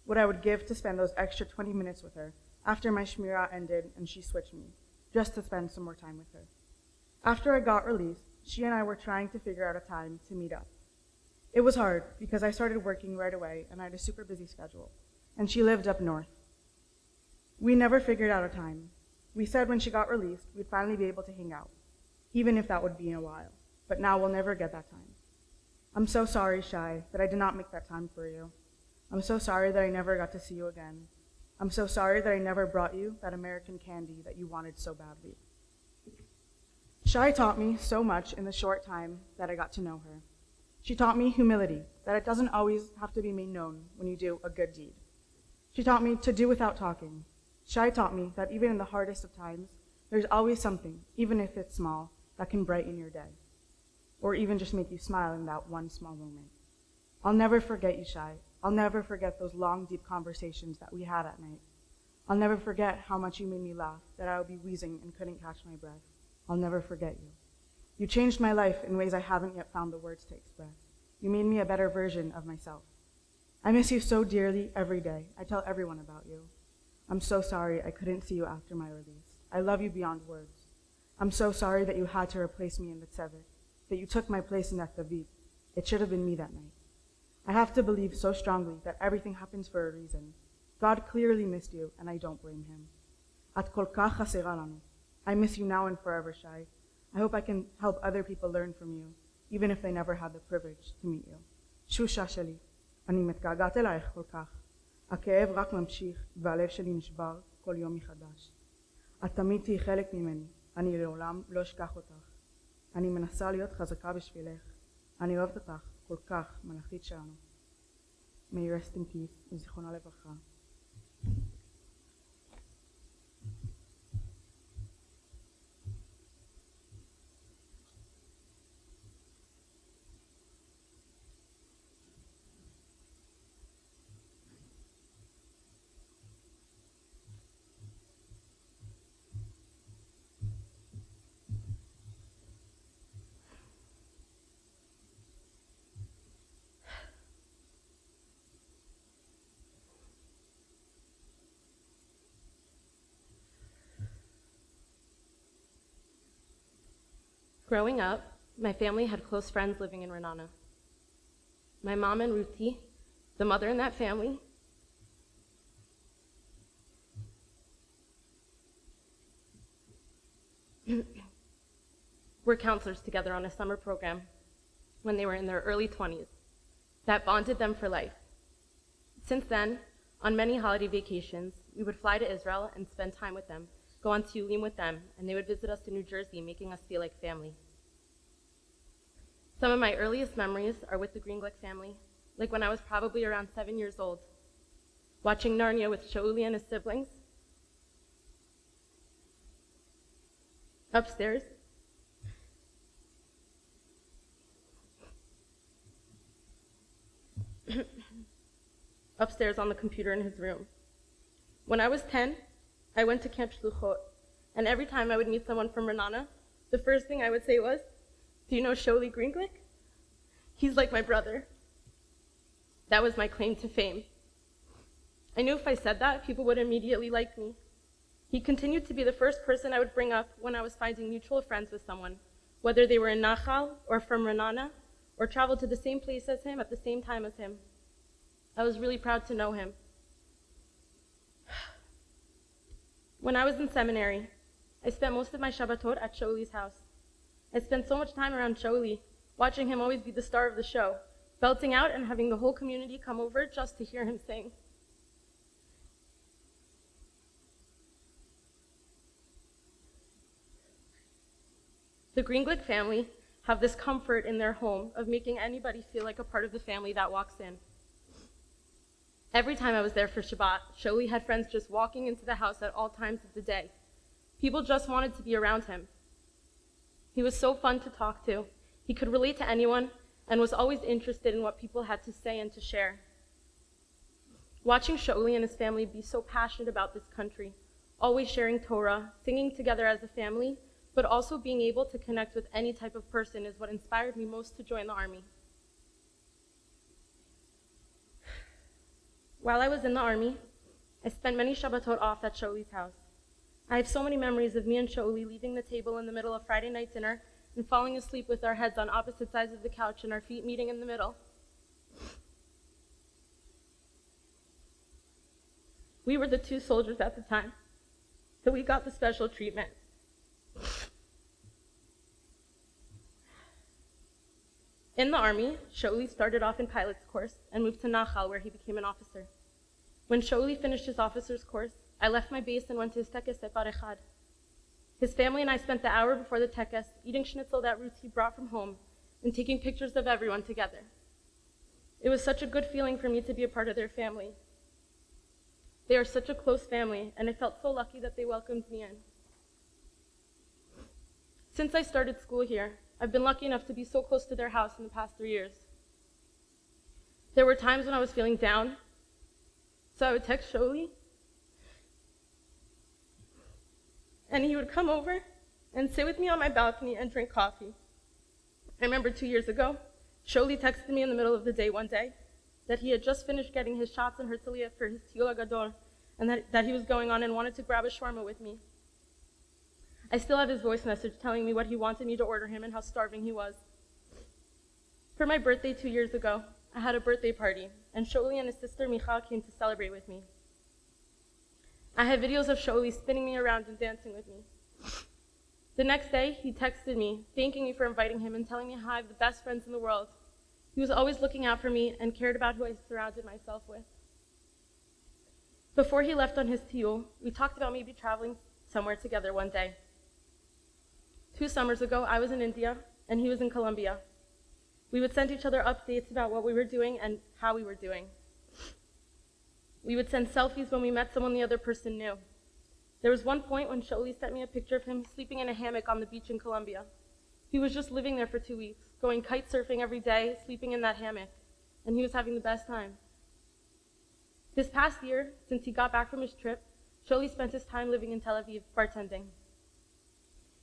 What I would give to spend those extra 20 minutes with her after my shmirah ended and she switched me, just to spend some more time with her. After I got released, she and I were trying to figure out a time to meet up. It was hard because I started working right away and I had a super busy schedule, and she lived up north. We never figured out a time. We said when she got released, we'd finally be able to hang out, even if that would be in a while, but now we'll never get that time. I'm so sorry, Shay, that I did not make that time for you. I'm so sorry that I never got to see you again. I'm so sorry that I never brought you that American candy that you wanted so badly. Shay taught me so much in the short time that I got to know her. She taught me humility, that it doesn't always have to be made known when you do a good deed. She taught me to do without talking. Shay taught me that even in the hardest of times, there's always something, even if it's small, that can brighten your day, or even just make you smile in that one small moment. I'll never forget you, Shay. I'll never forget those long, deep conversations that we had at night. I'll never forget how much you made me laugh, that I would be wheezing and couldn't catch my breath. I'll never forget you. You changed my life in ways I haven't yet found the words to express. You made me a better version of myself. I miss you so dearly every day. I tell everyone about you. I'm so sorry I couldn't see you after my release. I love you beyond words. I'm so sorry that you had to replace me in the Tzevet, that you took my place in that David. It should have been me that night. I have to believe so strongly that everything happens for a reason. God clearly missed you, and I don't blame him. At kol kach chasera lanu. I miss you now and forever, Shay. I hope I can help other people learn from you, even if they never had the privilege to meet you. Shusha sheli, אני מתגעגעת אלייך כל כך. הכאב רק ממשיך, והלב שלי נשבר כל יום מחדש. את תמיד תהיי חלק ממני, אני לעולם לא אשכח אותך. אני מנסה להיות חזקה בשבילך. אני אוהבת אותך כל כך, מלאכית שלנו. May you rest in peace, וזיכרונה לברכה. Growing up, my family had close friends living in Renana. My mom and Ruthie, the mother in that family, were counselors together on a summer program when they were in their early 20s that bonded them for life. Since then, on many holiday vacations, we would fly to Israel and spend time with them, go on Tehillim with them, and they would visit us in New Jersey, making us feel like family. Some of my earliest memories are with the Greenglick family, like when I was probably around 7 years old, watching Narnia with Shauli and his siblings. Upstairs, on the computer in his room. When I was 10, I went to Camp Shluchot, and every time I would meet someone from Renana, the first thing I would say was, "Do you know Shauli Greenglick? He's like my brother." That was my claim to fame. I knew if I said that, people would immediately like me. He continued to be the first person I would bring up when I was finding mutual friends with someone, whether they were in Nachal or from Renana, or traveled to the same place as him at the same time as him. I was really proud to know him. When I was in seminary, I spent most of my Shabbatot at Shauli's house. I spent so much time around Shauli, watching him always be the star of the show, belting out and having the whole community come over just to hear him sing. The Greenglick family have this comfort in their home of making anybody feel like a part of the family that walks in. Every time I was there for Shabbat, Shauli had friends just walking into the house at all times of the day. People just wanted to be around him. He was so fun to talk to. He could relate to anyone and was always interested in what people had to say and to share. Watching Shauli and his family be so passionate about this country, always sharing Torah, singing together as a family, but also being able to connect with any type of person is what inspired me most to join the army. While I was in the army, I spent many Shabbatot off at Shauli's house. I have so many memories of me and Shauli leaving the table in the middle of Friday night dinner and falling asleep with our heads on opposite sides of the couch and our feet meeting in the middle. We were the two soldiers at the time, so we got the special treatment. In the army, Shauli started off in pilot's course and moved to Nachal, where he became an officer. When Shauli finished his officer's course, I left my base and went to his Tekes Erev Yom. His family and I spent the hour before the Tekes eating schnitzel that Ruthie brought from home and taking pictures of everyone together. It was such a good feeling for me to be a part of their family. They are such a close family, and I felt so lucky that they welcomed me in. Since I started school here, I've been lucky enough to be so close to their house in the past 3 years. There were times when I was feeling down, so I would text Shauli, and he would come over and sit with me on my balcony and drink coffee. I remember 2 years ago, Shauli texted me in the middle of the day one day that he had just finished getting his shots in Herzliya for his Tiyul Gadol, and that he was going on and wanted to grab a shawarma with me. I still have his voice message telling me what he wanted me to order him and how starving he was. For my birthday 2 years ago, I had a birthday party, and Shauli and his sister Meital came to celebrate with me. I have videos of Shauli spinning me around and dancing with me. The next day, he texted me, thanking me for inviting him and telling me how I have the best friends in the world. He was always looking out for me and cared about who I surrounded myself with. Before he left on his tiyul, we talked about maybe traveling somewhere together one day. 2 summers ago, I was in India, and he was in Colombia. We would send each other updates about what we were doing and how we were doing. We would send selfies when we met someone the other person knew. There was one point when Shauli sent me a picture of him sleeping in a hammock on the beach in Colombia. He was just living there for 2 weeks, going kite surfing every day, sleeping in that hammock, and he was having the best time. This past year, since he got back from his trip, Shauli spent his time living in Tel Aviv, bartending.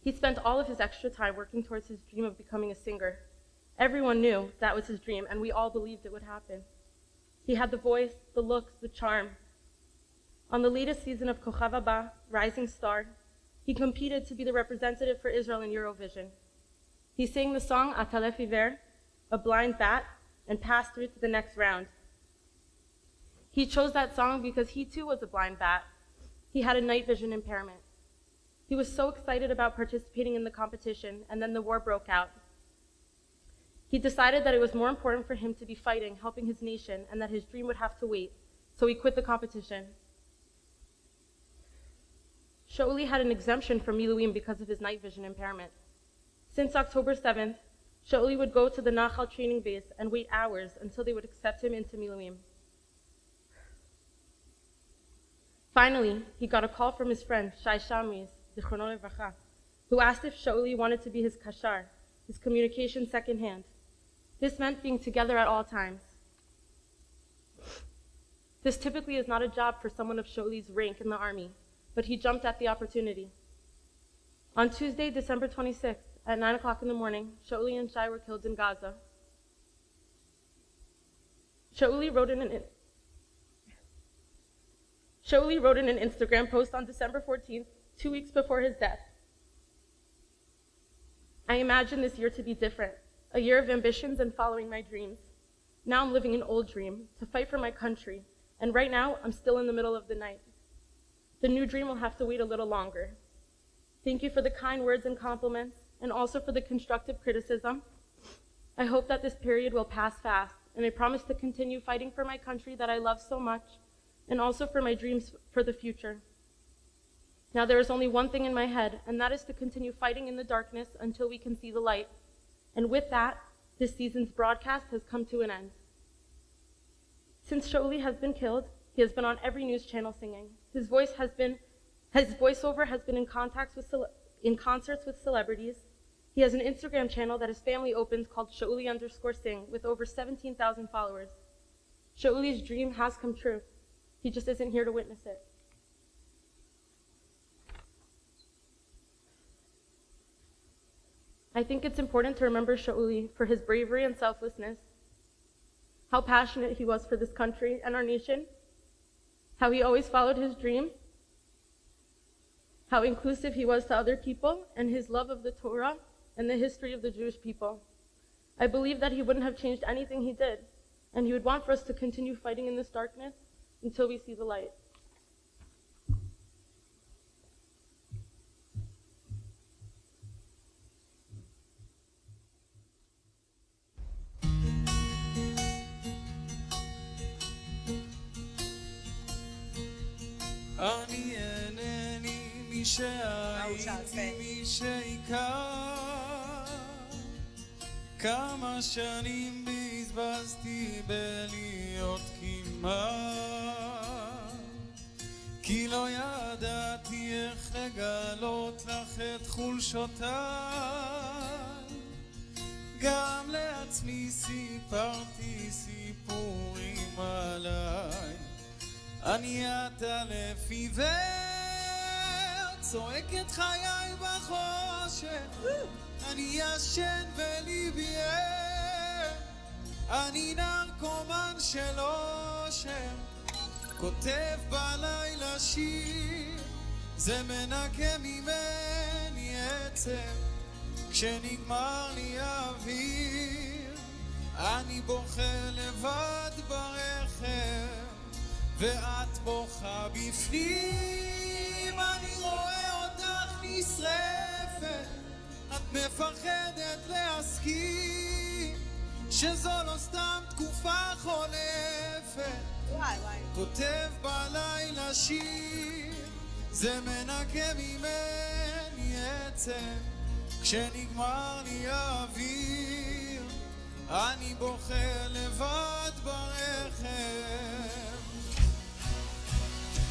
He spent all of his extra time working towards his dream of becoming a singer. Everyone knew that was his dream, and we all believed it would happen. He had the voice, the looks, the charm. On the latest season of Kochav Haba, Rising Star, he competed to be the representative for Israel in Eurovision. He sang the song Atalef Iver, a blind bat, and passed through to the next round. He chose that song because he too was a blind bat. He had a night vision impairment. He was so excited about participating in the competition, and then the war broke out. He decided that it was more important for him to be fighting, helping his nation, and that his dream would have to wait, so he quit the competition. Shauli had an exemption from miluim because of his night vision impairment. Since October 7th, Shauli would go to the Nachal training base and wait hours until they would accept him into miluim. Finally, he got a call from his friend, Shay, who asked if Shauli wanted to be his kashar, his communication second hand. This meant being together at all times. This typically is not a job for someone of Shauli's rank in the army, but he jumped at the opportunity. On Tuesday, December 26th, at 9 o'clock in the morning, Shauli and Shay were killed in Gaza. Shauli wrote in an Instagram post on December 14th, 2 weeks before his death. I imagine this year to be different, a year of ambitions and following my dreams. Now I'm living an old dream, to fight for my country, and right now I'm still in the middle of the night. The new dream will have to wait a little longer. Thank you for the kind words and compliments, and also for the constructive criticism. I hope that this period will pass fast, and I promise to continue fighting for my country that I love so much, and also for my dreams for the future. Now there is only one thing in my head, and that is to continue fighting in the darkness until we can see the light. And with that, this season's broadcast has come to an end. Since Shauli has been killed, he has been on every news channel singing. His voiceover has been in concerts with celebrities. He has an Instagram channel that his family opens called Shauli_sing with over 17,000 followers. Shauli's dream has come true. He just isn't here to witness it. I think it's important to remember Shauli for his bravery and selflessness, how passionate he was for this country and our nation, how he always followed his dreams, how inclusive he was to other people, and his love of the Torah and the history of the Jewish people. I believe that he wouldn't have changed anything he did, and he would want for us to continue fighting in this darkness until we see the light. אני אינני מי שהייתי מי שהכר כמה שנים בזבזתי בלהיות כמעט כי לא ידעתי איך לגלות לך את חולשותיי גם לעצמי סיפרתי סיפורים עליי אני עטלף עיוור, צועק את חיי בחושך, אני ישן וליבי ער, אני נרקומן של אושר, כותב בלילה שיר, זה מנקה ממני עצב, כשנגמר לי אוויר, אני בוכה לבד ברכב, ואת בוכה בפנים, אני רואה אותך נשרפת, את מפחדת להסכים, שזו לא סתם תקופה חולפת, כותב בלילה שיר, זה מנקה ממני עצב, כשנגמר לי האוויר, אני בוכה לבד ברכב.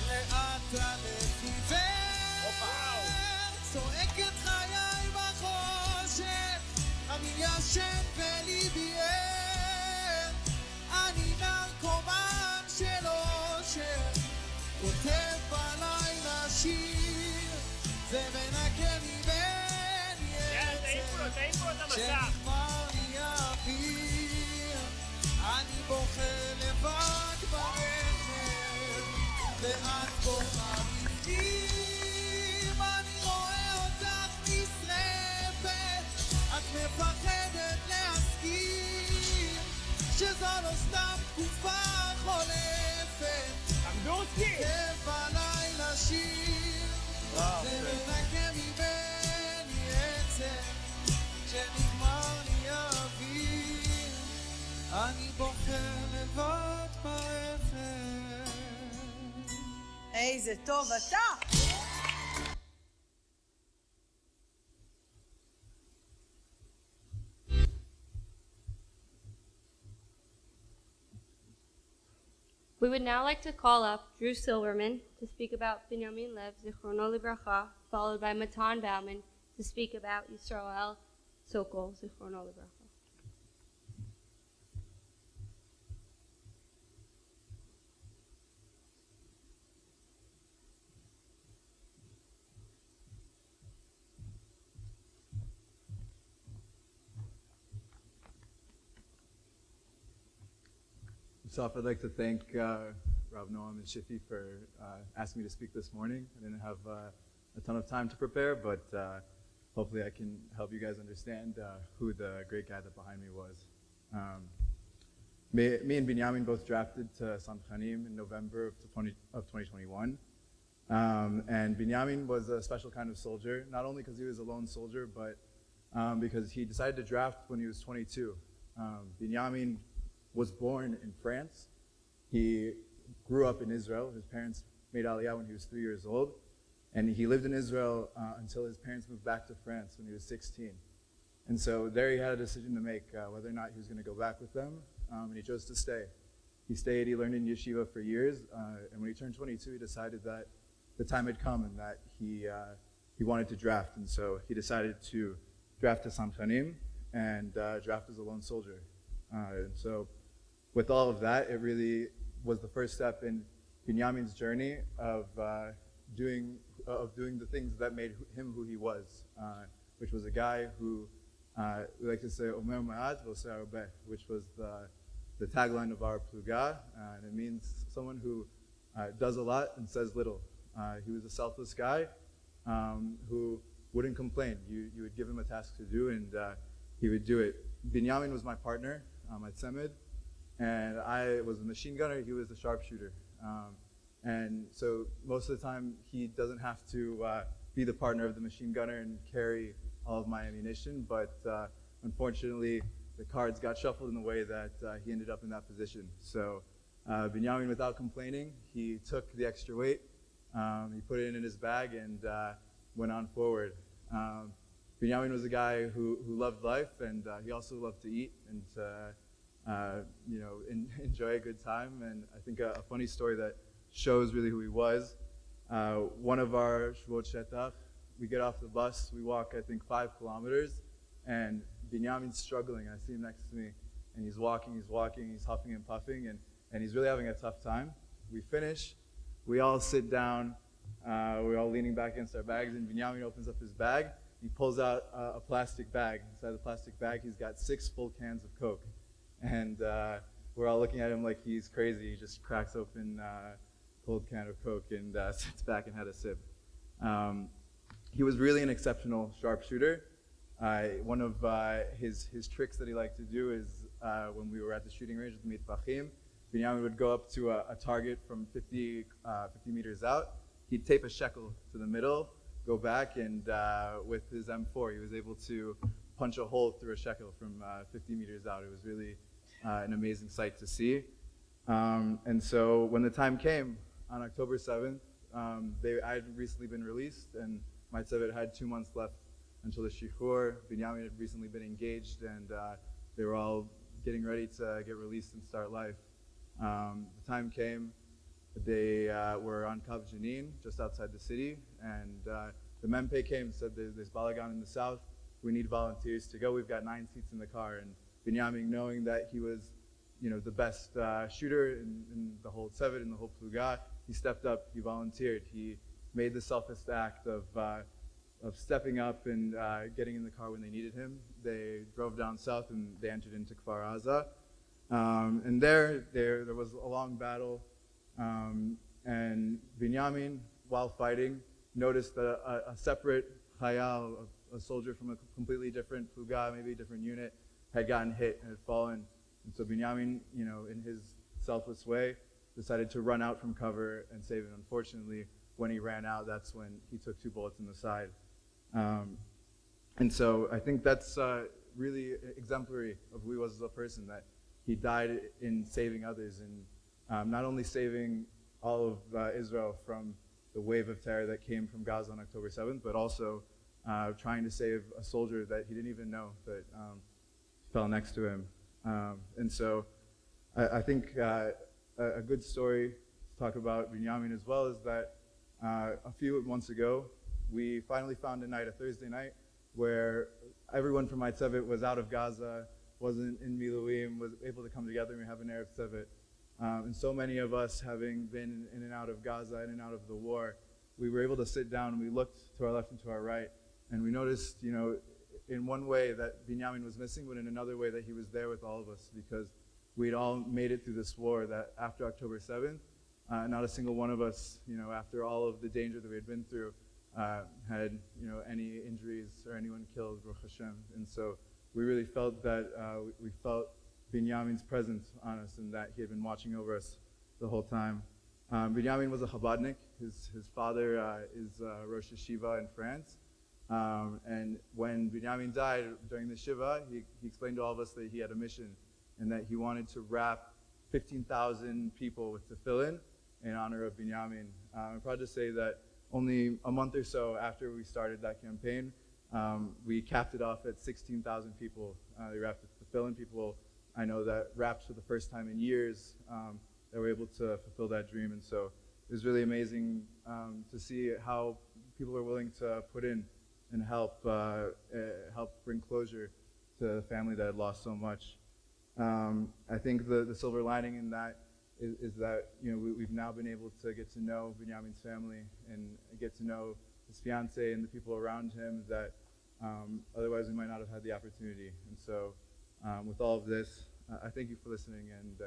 לאט הלב עיוור, צועק את חיי בחושך, אני ישן וליבי ער, אני נרקומן של אושר, כותב בלילה שיר, זה מנקה ממני עצב, כשנגמר לי האוויר, אני בוכה לבד ברכב, ואת בוכה בפנים, אני רואה אותך נשרפת, את מפחדת לא סתם תקופה חולפת כיף עליי לשיר זה מנקה מבני עצם כשנגמר לי האוויר אני בוחר לבד ברכב איזה טוב אתה! We would now like to call up Drew Silverman to speak about Binyamin Lev, Zichrono Livracha, followed by Matan Bauman to speak about Yisrael Sokol, Zichrono Livracha. So I'd like to thank Rav Noam and Shiffy for asking me to speak this morning. I didn't have a ton of time to prepare, but hopefully I can help you guys understand who the great guy that behind me was. Me and Binyamin both drafted to Samchanim in November of 2021. And Binyamin was a special kind of soldier, not only because he was a lone soldier, but because he decided to draft when he was 22. Binyamin was born in France. He grew up in Israel. His parents made Aliyah when he was 3 years old. And he lived in Israel until his parents moved back to France when he was 16. And so there he had a decision to make whether or not he was going to go back with them. And he chose to stay. He stayed, he learned in yeshiva for years. And when he turned 22, he decided that the time had come and that he wanted to draft. And so he decided to draft to Samchanim and draft as a lone soldier. And so with all of that, it really was the first step in Binyamin's journey of doing the things that made him who he was, which was a guy who, we like to say, Omer Ma'at v'oseh harbeh, which was the tagline of our pluga, and it means someone who does a lot and says little. He was a selfless guy who wouldn't complain. You would give him a task to do, and he would do it. Binyamin was my partner, my tzemed, and I was a machine gunner, he was a sharpshooter. And so most of the time he doesn't have to be the partner of the machine gunner and carry all of my ammunition, but unfortunately the cards got shuffled in the way that he ended up in that position. So Binyamin, without complaining, he took the extra weight, he put it in his bag and went on forward. Binyamin was a guy who loved life, and he also loved to eat and to enjoy a good time. And I think a funny story that shows really who he was, one of our Shvot Shetach, we get off the bus, we walk I think 5 kilometers, and Binyamin's struggling. I see him next to me, and he's walking, he's huffing and puffing, and he's really having a tough time. We finish, we all sit down, we're all leaning back against our bags, and Binyamin opens up his bag. He pulls out a plastic bag. Inside the plastic bag, he's got 6 full cans of Coke. And we're all looking at him like he's crazy. He just cracks open a cold can of Coke and sits back and had a sip. He was really an exceptional sharpshooter. One of his tricks that he liked to do is when we were at the shooting range with the mitbachim, Binyamin would go up to a target from 50 meters out. He'd tape a shekel to the middle, go back, and with his M4, he was able to punch a hole through a shekel from 50 meters out. It was really an amazing sight to see. And so when the time came, on October 7th, I had recently been released, and my tzevit had 2 months left until the shichur. Binyamin had recently been engaged, and they were all getting ready to get released and start life. The time came. They were on Kav Jenin, just outside the city, and the Mempe came and said, there's balagan in the south, we need volunteers to go. We've got 9 seats in the car. And Binyamin, knowing that he was the best shooter in the whole tzevit, in the whole pluga, he stepped up, he volunteered. He made the selfless act of stepping up and getting in the car when they needed him. They drove down south and they entered into Kfar Aza. And there was a long battle. And Binyamin, while fighting, noticed that a separate chayal, a soldier from a completely different pluga, maybe a different unit, had gotten hit and had fallen And so Binyamin, in his selfless way, decided to run out from cover and save it. Unfortunately, when he ran out, that's when he took 2 bullets in the side. And so I think that's really exemplary of who he was as a person, that he died in saving others, and not only saving all of Israel from the wave of terror that came from Gaza on October 7th, but also trying to save a soldier that he didn't even know that fell next to him. And so I think a good story to talk about Binyamin as well is that a few months ago, we finally found a night, a Thursday night, where everyone from Meital was out of Gaza, wasn't in miluim, was able to come together and we have an Erev Yom. And so many of us, having been in and out of Gaza, in and out of the war, we were able to sit down and we looked to our left and to our right, and we noticed, in one way that Binyamin was missing, but in another way that he was there with all of us, because we'd all made it through this war, that after October 7th, not a single one of us, after all of the danger that we had been through, had, any injuries or anyone killed, Baruch Hashem. And so we really felt that, we felt Binyamin's presence on us and that he had been watching over us the whole time. Binyamin was a Chabadnik. His father is Rosh Yeshiva in France. And when Binyamin died during the Shiva, he explained to all of us that he had a mission and that he wanted to wrap 15,000 people with tefillin in honor of Binyamin. I'm proud to say that only a month or so after we started that campaign, we capped it off at 16,000 people. They wrapped with tefillin. People I know that wrapped for the first time in years that were able to fulfill that dream. And so it was really amazing to see how people are willing to put in and help bring closure to the family that had lost so much. I think the silver lining in that is that we've now been able to get to know Binyamin's family and get to know his fiance and the people around him that otherwise we might not have had the opportunity. And so with all of this, I thank you for listening, and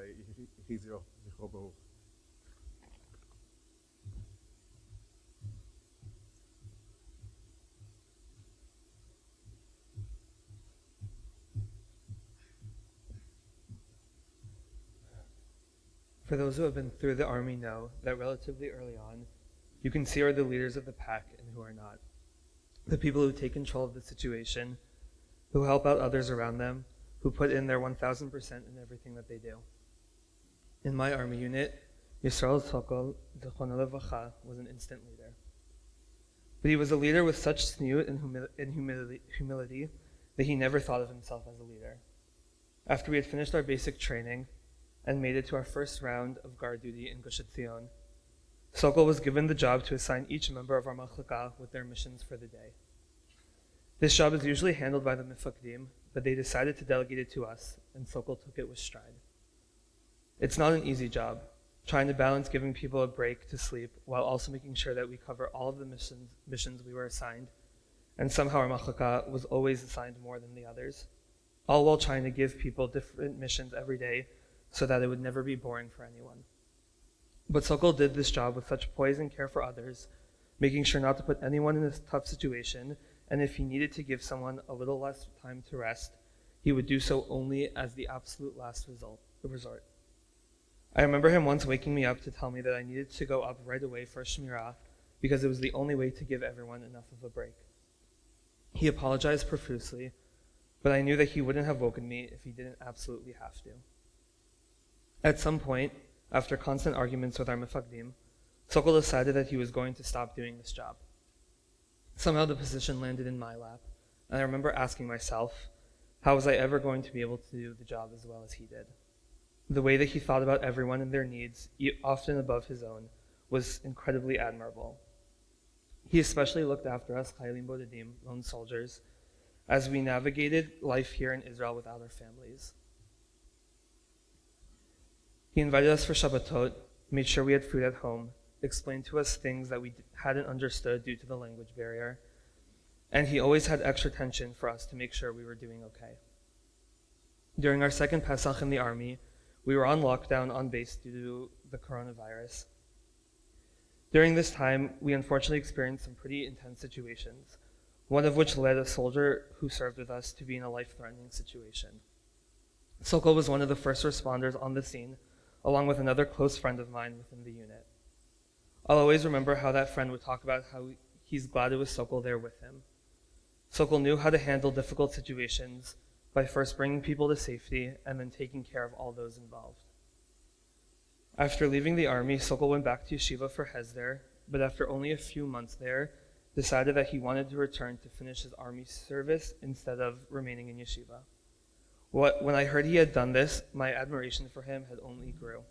For those who have been through the army know that relatively early on, you can see who are the leaders of the pack and who are not. The people who take control of the situation, who help out others around them, who put in their 1,000% in everything that they do. In my army unit, Yisrael Sokol, Zechrono Levacha, was an instant leader. But he was a leader with such tzniut and humility that he never thought of himself as a leader. After we had finished our basic training and made it to our first round of guard duty in Gush Etzion, Sokol was given the job to assign each member of our machlaka with their missions for the day. This job is usually handled by the mifakdim, but they decided to delegate it to us, and Sokol took it with stride. It's not an easy job, trying to balance giving people a break to sleep while also making sure that we cover all of the missions we were assigned, and somehow our machlaka was always assigned more than the others, all while trying to give people different missions every day so that it would never be boring for anyone. But Sokol did this job with such poise and care for others, making sure not to put anyone in a tough situation, and if he needed to give someone a little less time to rest, he would do so only as the absolute last resort. I remember him once waking me up to tell me that I needed to go up right away for a shmirah because it was the only way to give everyone enough of a break. He apologized profusely, but I knew that he wouldn't have woken me if he didn't absolutely have to. At some point, after constant arguments with our mifakdim, Sokol decided that he was going to stop doing this job. Somehow the position landed in my lap, and I remember asking myself, how was I ever going to be able to do the job as well as he did? The way that he thought about everyone and their needs, often above his own, was incredibly admirable. He especially looked after us, Chayalim Bodedim, lone soldiers, as we navigated life here in Israel without our families. He invited us for Shabbatot, made sure we had food at home, explained to us things that we hadn't understood due to the language barrier, and he always had extra attention for us to make sure we were doing okay. During our second Pesach in the army, we were on lockdown on base due to the coronavirus. During this time, we unfortunately experienced some pretty intense situations, one of which led a soldier who served with us to be in a life-threatening situation. Sokol was one of the first responders on the scene, along with another close friend of mine within the unit. I'll always remember how that friend would talk about how he's glad it was Sokol there with him. Sokol knew how to handle difficult situations by first bringing people to safety and then taking care of all those involved. After leaving the army, Sokol went back to yeshiva for Hesder, but after only a few months there, decided that he wanted to return to finish his army service instead of remaining in yeshiva. When I heard he had done this, my admiration for him had only grew.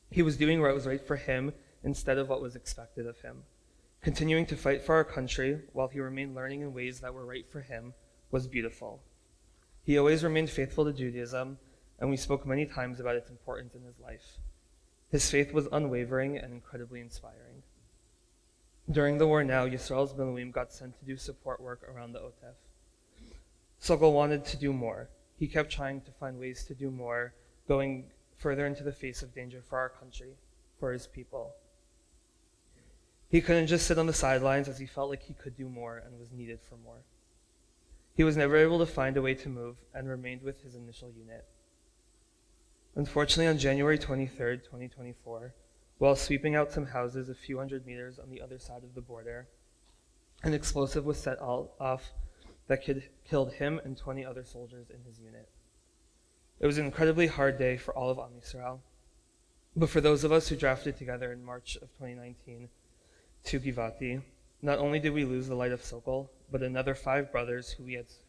He was doing what was right for him instead of what was expected of him. Continuing to fight for our country while he remained learning in ways that were right for him was beautiful. He always remained faithful to Judaism, and we spoke many times about its importance in his life. His faith was unwavering and incredibly inspiring. During the war now, Yisrael's miluim got sent to do support work around the Otef. Sokol wanted to do more. He kept trying to find ways to do more, going further into the face of danger for our country, for his people. He couldn't just sit on the sidelines as he felt like he could do more and was needed for more. He was never able to find a way to move and remained with his initial unit. Unfortunately, on January 23rd, 2024, while sweeping out some houses a few hundred meters on the other side of the border, an explosive was set off that killed him and 20 other soldiers in his unit. It was an incredibly hard day for all of Am Yisrael, but for those of us who drafted together in March of 2019 to Givati, not only did we lose the light of Sokol, but another 5 brothers who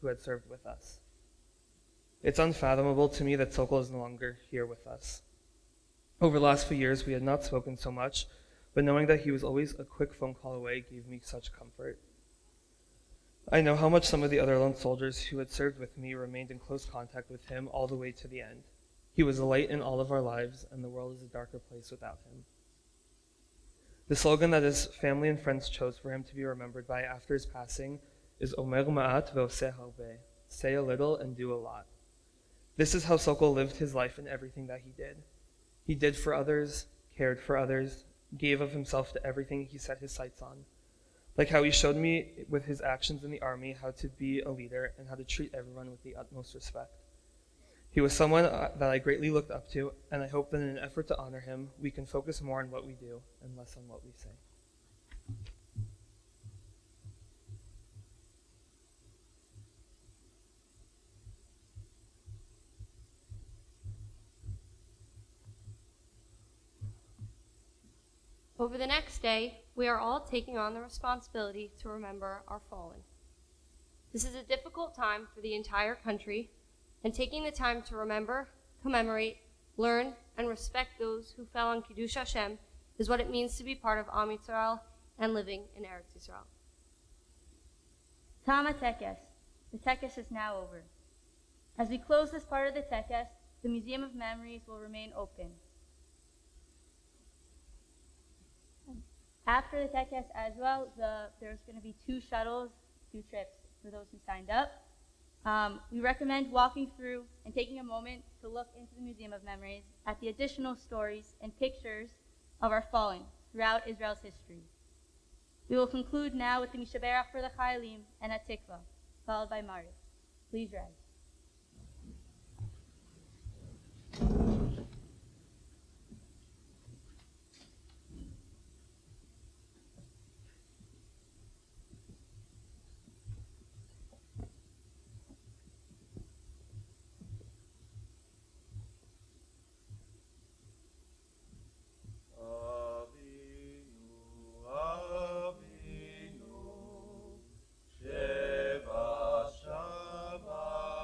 had served with us. It's unfathomable to me that Sokol is no longer here with us. Over the last few years, we had not spoken so much, but knowing that he was always a quick phone call away gave me such comfort. I know how much some of the other lone soldiers who had served with me remained in close contact with him all the way to the end. He was a light in all of our lives, and the world is a darker place without him. The slogan that his family and friends chose for him to be remembered by after his passing is Omer ma'at ve'oseh harbe, say a little and do a lot. This is how Sokol lived his life in everything that he did. He did for others, cared for others, gave of himself to everything he set his sights on. Like how he showed me with his actions in the army how to be a leader and how to treat everyone with the utmost respect. He was someone that I greatly looked up to, and I hope that in an effort to honor him, we can focus more on what we do and less on what we say. Over the next day, we are all taking on the responsibility to remember our fallen. This is a difficult time for the entire country, and taking the time to remember, commemorate, learn, and respect those who fell on Kiddush Hashem is what it means to be part of Am Yisrael and living in Eretz Yisrael. Tama Tekes. The Tekes is now over. As we close this part of the Tekes, the Museum of Memories will remain open. After the Tekes as well, there's going to be 2 shuttles, 2 trips for those who signed up. We recommend walking through and taking a moment to look into the Museum of Memories at the additional stories and pictures of our fallen throughout Israel's history. We will conclude now with the Mishaberach for the Chayalim and Atikva, followed by Maris. Please rise. Sheva Shabbat.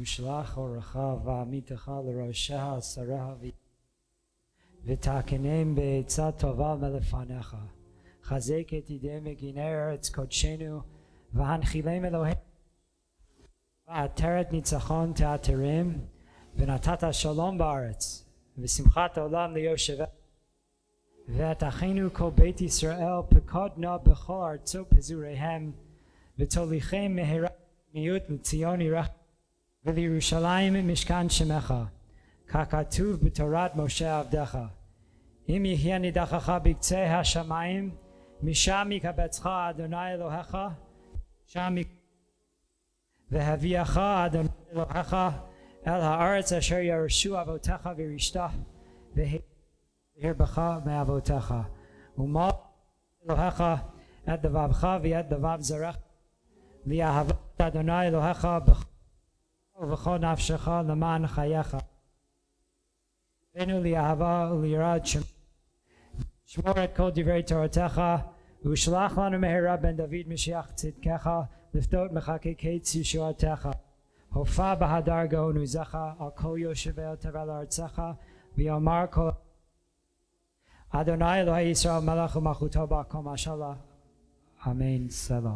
ושלח אורך ועמיתך לראשיה שריה ותקנם בעצה טובה מלפניך. חזק את ידי מגיני ארץ קודשנו והנחילם אלוהים. ועטרת ניצחון תעטרם ונתת שלום בארץ ושמחת עולם ליושביה. ואת אחינו כל בית ישראל פקוד נא בכל ארצו פזוריהם ותוליכם מהרה מיעוט לציון עירך ולירושלים משכן שמך ככתוב בתורת משה עבדך. אם יהיה נידחך בקצה השמיים משם יקבצך אדוני אלוהיך שם והביאך אדוני אלוהיך אל הארץ אשר ירשו אבותיך וירשתה והרבך מאבותיך ומל אלוהיך את לבבך ואת לבב זרעך לאהבת אדוני אלוהיך ובכל נפשך למען חייך. הבאנו לאהבה וליראת שמור את כל דברי תורתך ושלח לנו מהרה בן דוד משיח צדקך לפדות מחקקי ישועתך. הופע בהדר גאון עוזך על כל יושבי תבל ארצך ויאמר כל אדוני אלוהי ישראל מלך ומלכותו בכל משלה אמן סלה.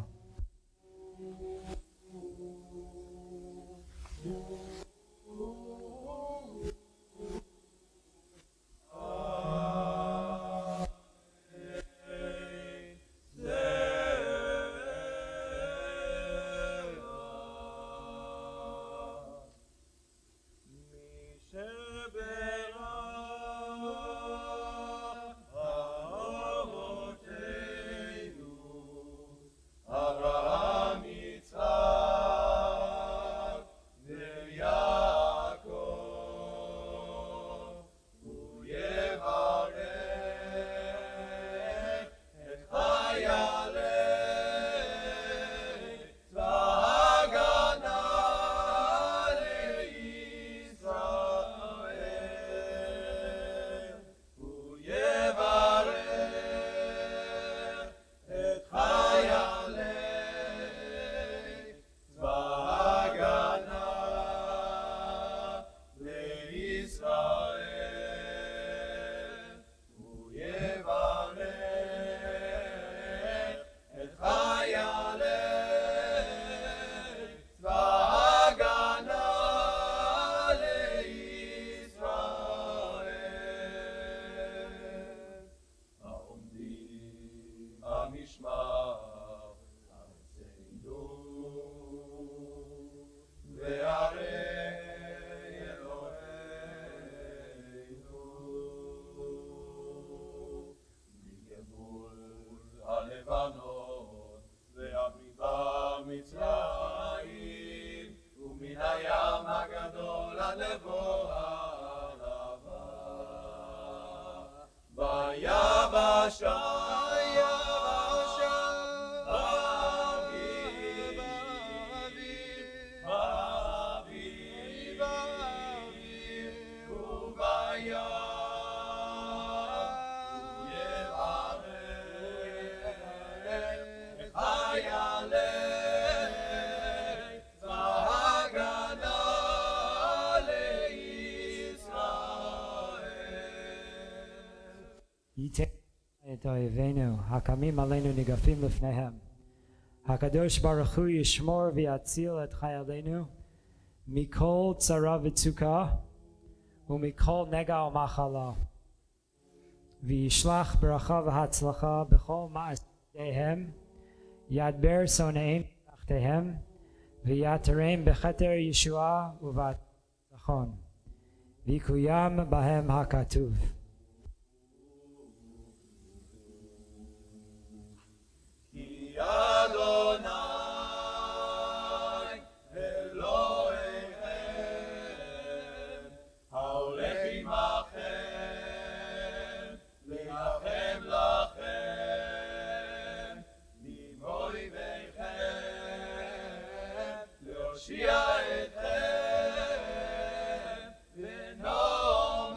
ייתן את אויבינו הקמים עלינו ניגפים לפניהם. הקדוש ברוך הוא ישמור ויציל את חיילינו מכל צרה וצוקה ומכל נגע ומחלה, וישלח ברכה והצלחה בכל מעשיהם, ידבר שונאיהם תחתיהם, ויעטרם בכתר ישועה ובביטחון, ויקוים בהם הכתוב. אדוני אלוהיכם ההולך עמכם להילחם לכם מאויביכם להושיע אתכם ונאמר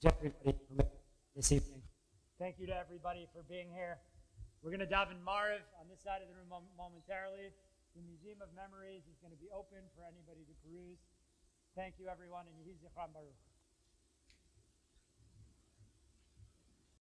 to everybody who made it this evening. Thank you to everybody for being here. We're going to daven Mariv on this side of the room momentarily. The Museum of Memories is going to be open for anybody to peruse. Thank you, everyone, and Yehi Zichron Baruch.